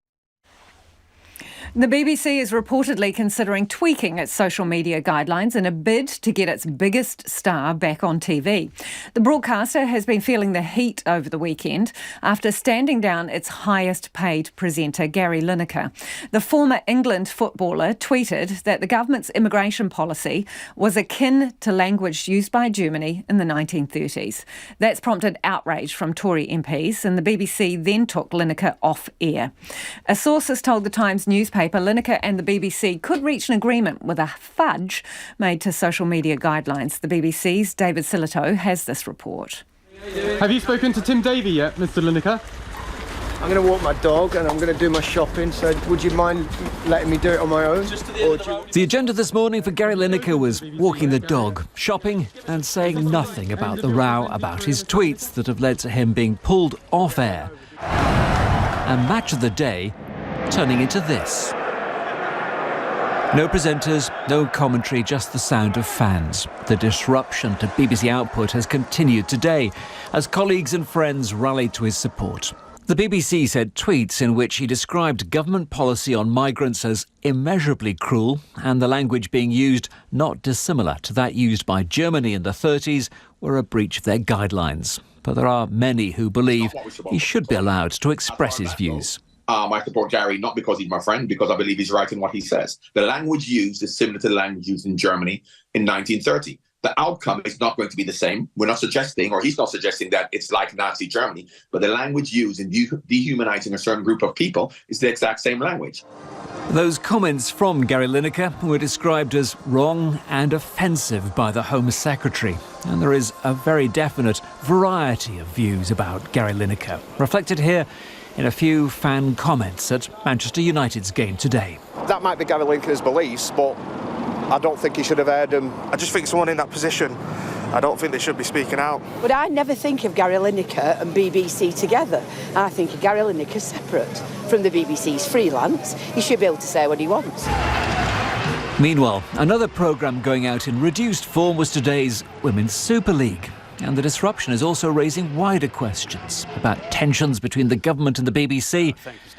[SPEAKER 3] The BBC is reportedly considering tweaking its social media guidelines in a bid to get its biggest star back on TV. The broadcaster has been feeling the heat over the weekend after standing down its highest paid presenter, Gary Lineker. The former England footballer tweeted that the government's immigration policy was akin to language used by Germany in the 1930s. That's prompted outrage from Tory MPs, and the BBC then took Lineker off air. A source has told the Times newspaper Lineker and the BBC could reach an agreement with a fudge made to social media guidelines. The BBC's David Silito has this report.
[SPEAKER 9] Have you spoken to Tim Davey yet, Mr Lineker?
[SPEAKER 14] I'm going to walk my dog and I'm going to do my shopping, so would you mind letting me do it on my own?
[SPEAKER 22] The agenda this morning for Gary Lineker was walking the dog, shopping and saying nothing about the row about his tweets that have led to him being pulled off air. And Match of the Day turning into this. No presenters, no commentary, just the sound of fans. The disruption to BBC output has continued today as colleagues and friends rallied to his support. The BBC said tweets in which he described government policy on migrants as immeasurably cruel and the language being used not dissimilar to that used by Germany in the 30s were a breach of their guidelines. But there are many who believe he should be allowed to express his views.
[SPEAKER 27] I support Gary not because he's my friend, because I believe he's right in what he says. The language used is similar to the language used in Germany in 1930. The outcome is not going to be the same. We're not suggesting, or he's not suggesting, that it's like Nazi Germany, but the language used in dehumanizing a certain group of people is the exact same language.
[SPEAKER 22] Those comments from Gary Lineker were described as wrong and offensive by the Home Secretary. And there is a very definite variety of views about Gary Lineker, reflected here in a few fan comments at Manchester United's game today.
[SPEAKER 14] That might be Gary Lineker's beliefs, but I don't think he should have aired them.
[SPEAKER 28] I just think someone in that position
[SPEAKER 5] I don't think they should be speaking out.
[SPEAKER 10] But I never think of Gary Lineker and BBC together. I think of Gary Lineker separate from the BBC's freelance. He should be able to say what he wants.
[SPEAKER 22] Meanwhile, another programme going out in reduced form was today's Women's Super League. And the disruption is also raising wider questions about tensions between the government and the BBC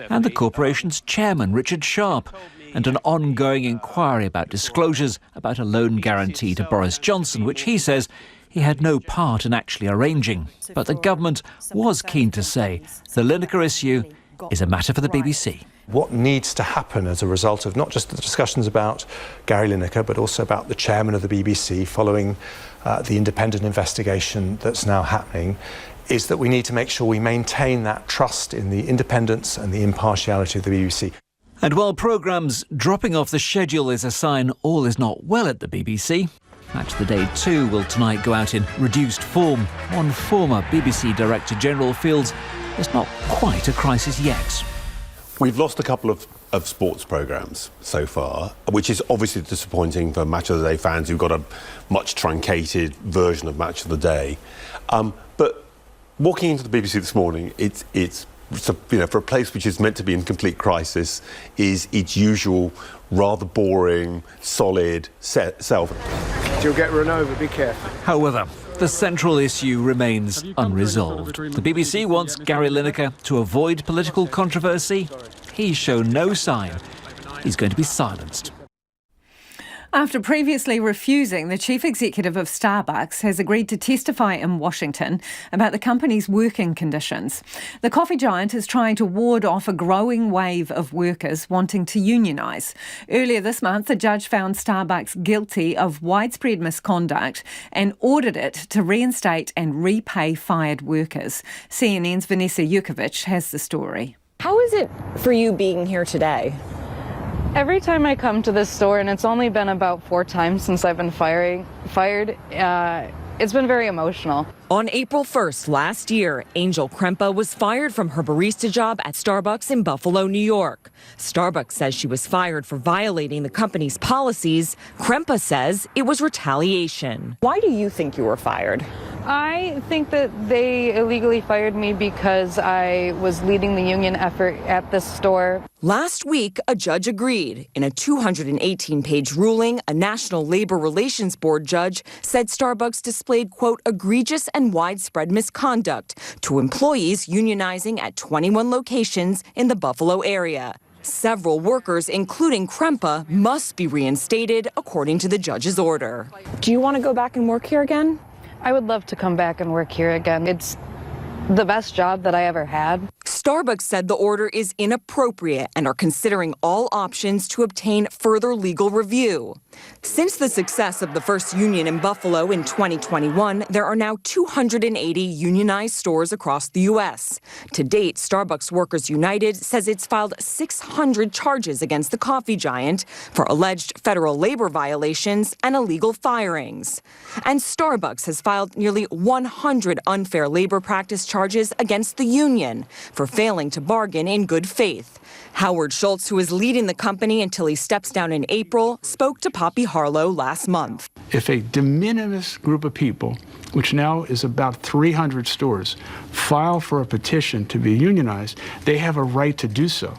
[SPEAKER 22] and the corporation's chairman, Richard Sharp, and an ongoing inquiry about disclosures about a loan guarantee to Boris Johnson, which he says he had no part in actually arranging. But the government was keen to say the Lineker issue is a matter for the BBC.
[SPEAKER 8] What needs to happen as a result of not just the discussions about Gary Lineker, but also about the chairman of the BBC following the independent investigation that's now happening, is that we need to make sure we maintain that trust in the independence and the impartiality of the BBC.
[SPEAKER 22] And while programmes dropping off the schedule is a sign all is not well at the BBC, Match the Day 2 will tonight go out in reduced form. One former BBC Director General feels it's not quite a crisis yet.
[SPEAKER 11] We've lost a couple of sports programmes so far, which is obviously disappointing for Match of the Day fans who've got a much truncated version of Match of the Day. But walking into the BBC this morning, it's for a place which is meant to be in complete crisis, is its usual rather boring, solid self.
[SPEAKER 14] You'll get run over, be careful.
[SPEAKER 22] However, the central issue remains unresolved. The BBC wants Gary Lineker to avoid political controversy. He's shown no sign he's going to be silenced.
[SPEAKER 3] After previously refusing, the chief executive of Starbucks has agreed to testify in Washington about the company's working conditions. The coffee giant is trying to ward off a growing wave of workers wanting to unionise. Earlier this month, a judge found Starbucks guilty of widespread misconduct and ordered it to reinstate and repay fired workers. CNN's Vanessa Jukovic has the story.
[SPEAKER 12] How is it for you being here today?
[SPEAKER 13] Every time I come to this store, and it's only been about 4 times since I've been fired, it's been very emotional.
[SPEAKER 12] On April 1st last year, Angel Krempa was fired from her barista job at Starbucks in Buffalo, New York. Starbucks says she was fired for violating the company's policies. Krempa says it was retaliation. Why do you think you were fired?
[SPEAKER 13] I think that they illegally fired me because I was leading the union effort at this store.
[SPEAKER 12] Last week, a judge agreed. In a 218-page ruling, a National Labor Relations Board judge said Starbucks displayed, quote, egregious and widespread misconduct to employees unionizing at 21 locations in the Buffalo area. Several workers, including Krempa, must be reinstated according to the judge's order. Do you want to go back and work here again?
[SPEAKER 13] I would love to come back and work here again. It's the best job that I ever had.
[SPEAKER 12] Starbucks said the order is inappropriate and are considering all options to obtain further legal review. Since the success of the first union in Buffalo in 2021, there are now 280 unionized stores across the U.S. To date, Starbucks Workers United says it's filed 600 charges against the coffee giant for alleged federal labor violations and illegal firings. And Starbucks has filed nearly 100 unfair labor practice charges against the union for failing to bargain in good faith. Howard Schultz, who is leading the company until he steps down in April, spoke to Poppy Harlow last month.
[SPEAKER 15] If a de minimis group of people, which now is about 300 stores, file for a petition to be unionized, they have a right to do so.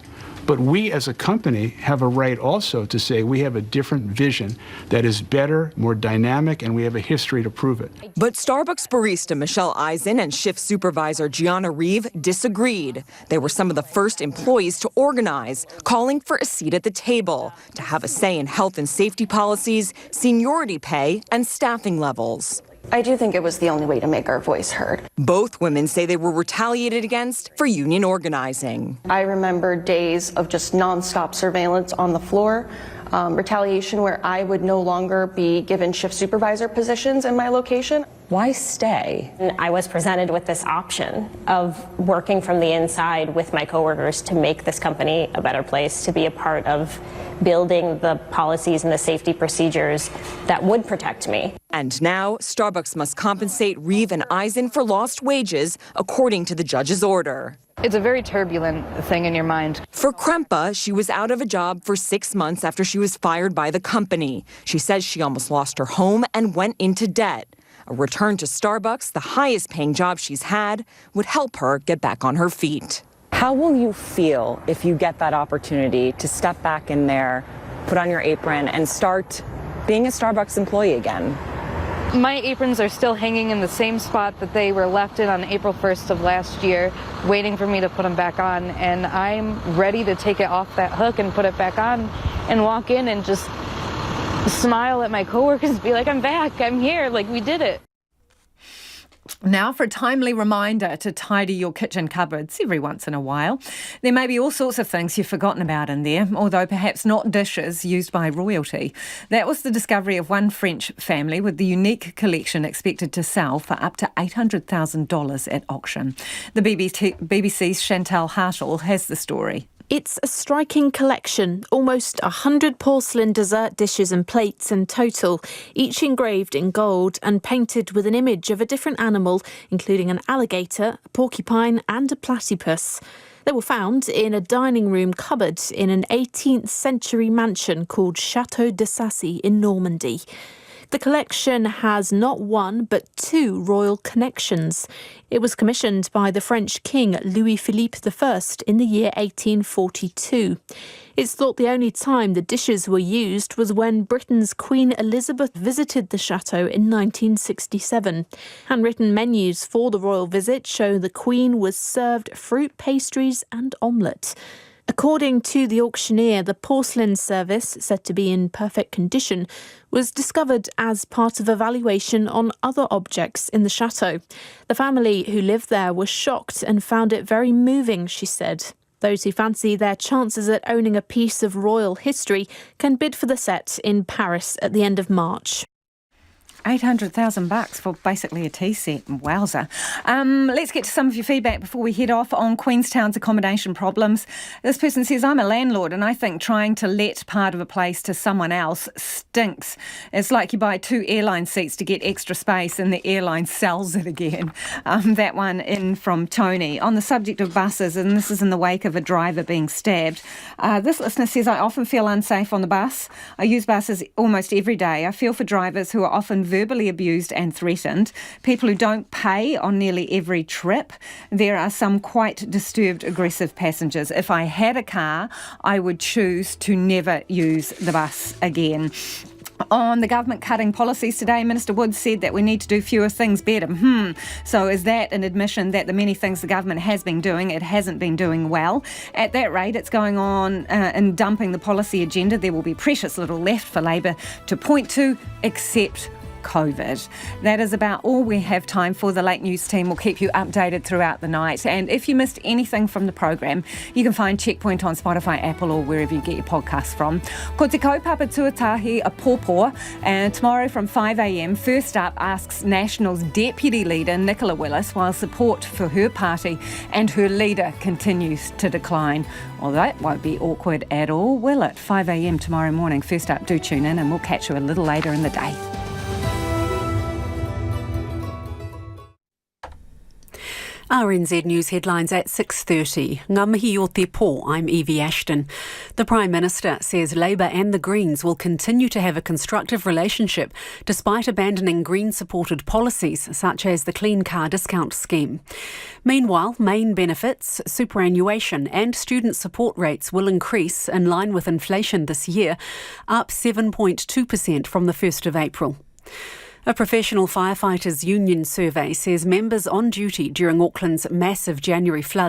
[SPEAKER 15] But we as a company have a right also to say we have a different vision that is better, more dynamic, and we have a history to prove it.
[SPEAKER 12] But Starbucks barista Michelle Eisen and shift supervisor Gianna Reeve disagreed. They were some of the first employees to organize, calling for a seat at the table, to have a say in health and safety policies, seniority pay, and staffing levels.
[SPEAKER 20] I do think it was the only way to make our voice heard.
[SPEAKER 12] Both women say they were retaliated against for union organizing.
[SPEAKER 20] I remember days of just nonstop surveillance on the floor, retaliation where I would no longer be given shift supervisor positions in my location.
[SPEAKER 12] Why stay?
[SPEAKER 28] I was presented with this option of working from the inside with my coworkers to make this company a better place, to be a part of building the policies and the safety procedures that would protect me.
[SPEAKER 12] And now, Starbucks must compensate Reeve and Eisen for lost wages, according to the judge's order.
[SPEAKER 13] It's a very turbulent thing in your mind.
[SPEAKER 12] For Krempa, she was out of a job for 6 months after she was fired by the company. She says she almost lost her home and went into debt. A return to Starbucks, the highest paying job she's had, would help her get back on her feet.
[SPEAKER 4] How will you feel if you get that opportunity to step back in there, put on your apron, and start being a Starbucks employee again?
[SPEAKER 13] My aprons are still hanging in the same spot that they were left in on April 1st of last year, waiting for me to put them back on, and I'm ready to take it off that hook and put it back on and walk in and just smile at my coworkers and be like, I'm back, I'm here, like we did it.
[SPEAKER 3] Now for a timely reminder to tidy your kitchen cupboards every once in a while. There may be all sorts of things you've forgotten about in there, although perhaps not dishes used by royalty. That was the discovery of one French family with the unique collection expected to sell for up to $800,000 at auction. The BBC's Chantal Hartle has the story.
[SPEAKER 5] It's a striking collection, almost 100 porcelain dessert dishes and plates in total, each engraved in gold and painted with an image of a different animal, including an alligator, a porcupine and a platypus. They were found in a dining room cupboard in an 18th century mansion called Château de Sassy in Normandy. The collection has not one but two royal connections. It was commissioned by the French King Louis-Philippe I in the year 1842. It's thought the only time the dishes were used was when Britain's Queen Elizabeth visited the chateau in 1967. Handwritten menus for the royal visit show the Queen was served fruit pastries and omelette. According to the auctioneer, the porcelain service, said to be in perfect condition, was discovered as part of a valuation on other objects in the chateau. The family who lived there were shocked and found it very moving, she said. Those who fancy their chances at owning a piece of royal history can bid for the set in Paris at the end of March.
[SPEAKER 3] $800,000 for basically a tea set. Wowza. Let's get to some of your feedback before we head off on Queenstown's accommodation problems. This person says, I'm a landlord and I think trying to let part of a place to someone else stinks. It's like you buy 2 airline seats to get extra space and the airline sells it again. That one in from Tony. On the subject of buses, and this is in the wake of a driver being stabbed, this listener says, I often feel unsafe on the bus. I use buses almost every day. I feel for drivers who are often verbally abused and threatened, people who don't pay on nearly every trip. There are some quite disturbed, aggressive passengers. If I had a car, I would choose to never use the bus again. On the government cutting policies today, Minister Woods said that we need to do fewer things better. So is that an admission that the many things the government has been doing, it hasn't been doing well? At that rate, it's going on and dumping the policy agenda. There will be precious little left for Labor to point to, except COVID. That is about all we have time for. The Late News team will keep you updated throughout the night. And if you missed anything from the program, you can find Checkpoint on Spotify, Apple or wherever you get your podcasts from. Ko te kaupapa tuatahi a pōpō. And tomorrow from 5 a.m, First Up asks Nationals Deputy Leader Nicola Willis while support for her party and her leader continues to decline. Well, that won't be awkward at all, will it? 5 a.m. tomorrow morning. First Up, do tune in and we'll catch you a little later in the day.
[SPEAKER 7] RNZ News headlines at 6:30. Ngā mihi o te pō, I'm Evie Ashton. The Prime Minister says Labour and the Greens will continue to have a constructive relationship despite abandoning Green-supported policies such as the Clean Car Discount scheme. Meanwhile, main benefits, superannuation and student support rates will increase in line with inflation this year, up 7.2% from the 1st of April. A professional firefighters union survey says members on duty during Auckland's massive January flood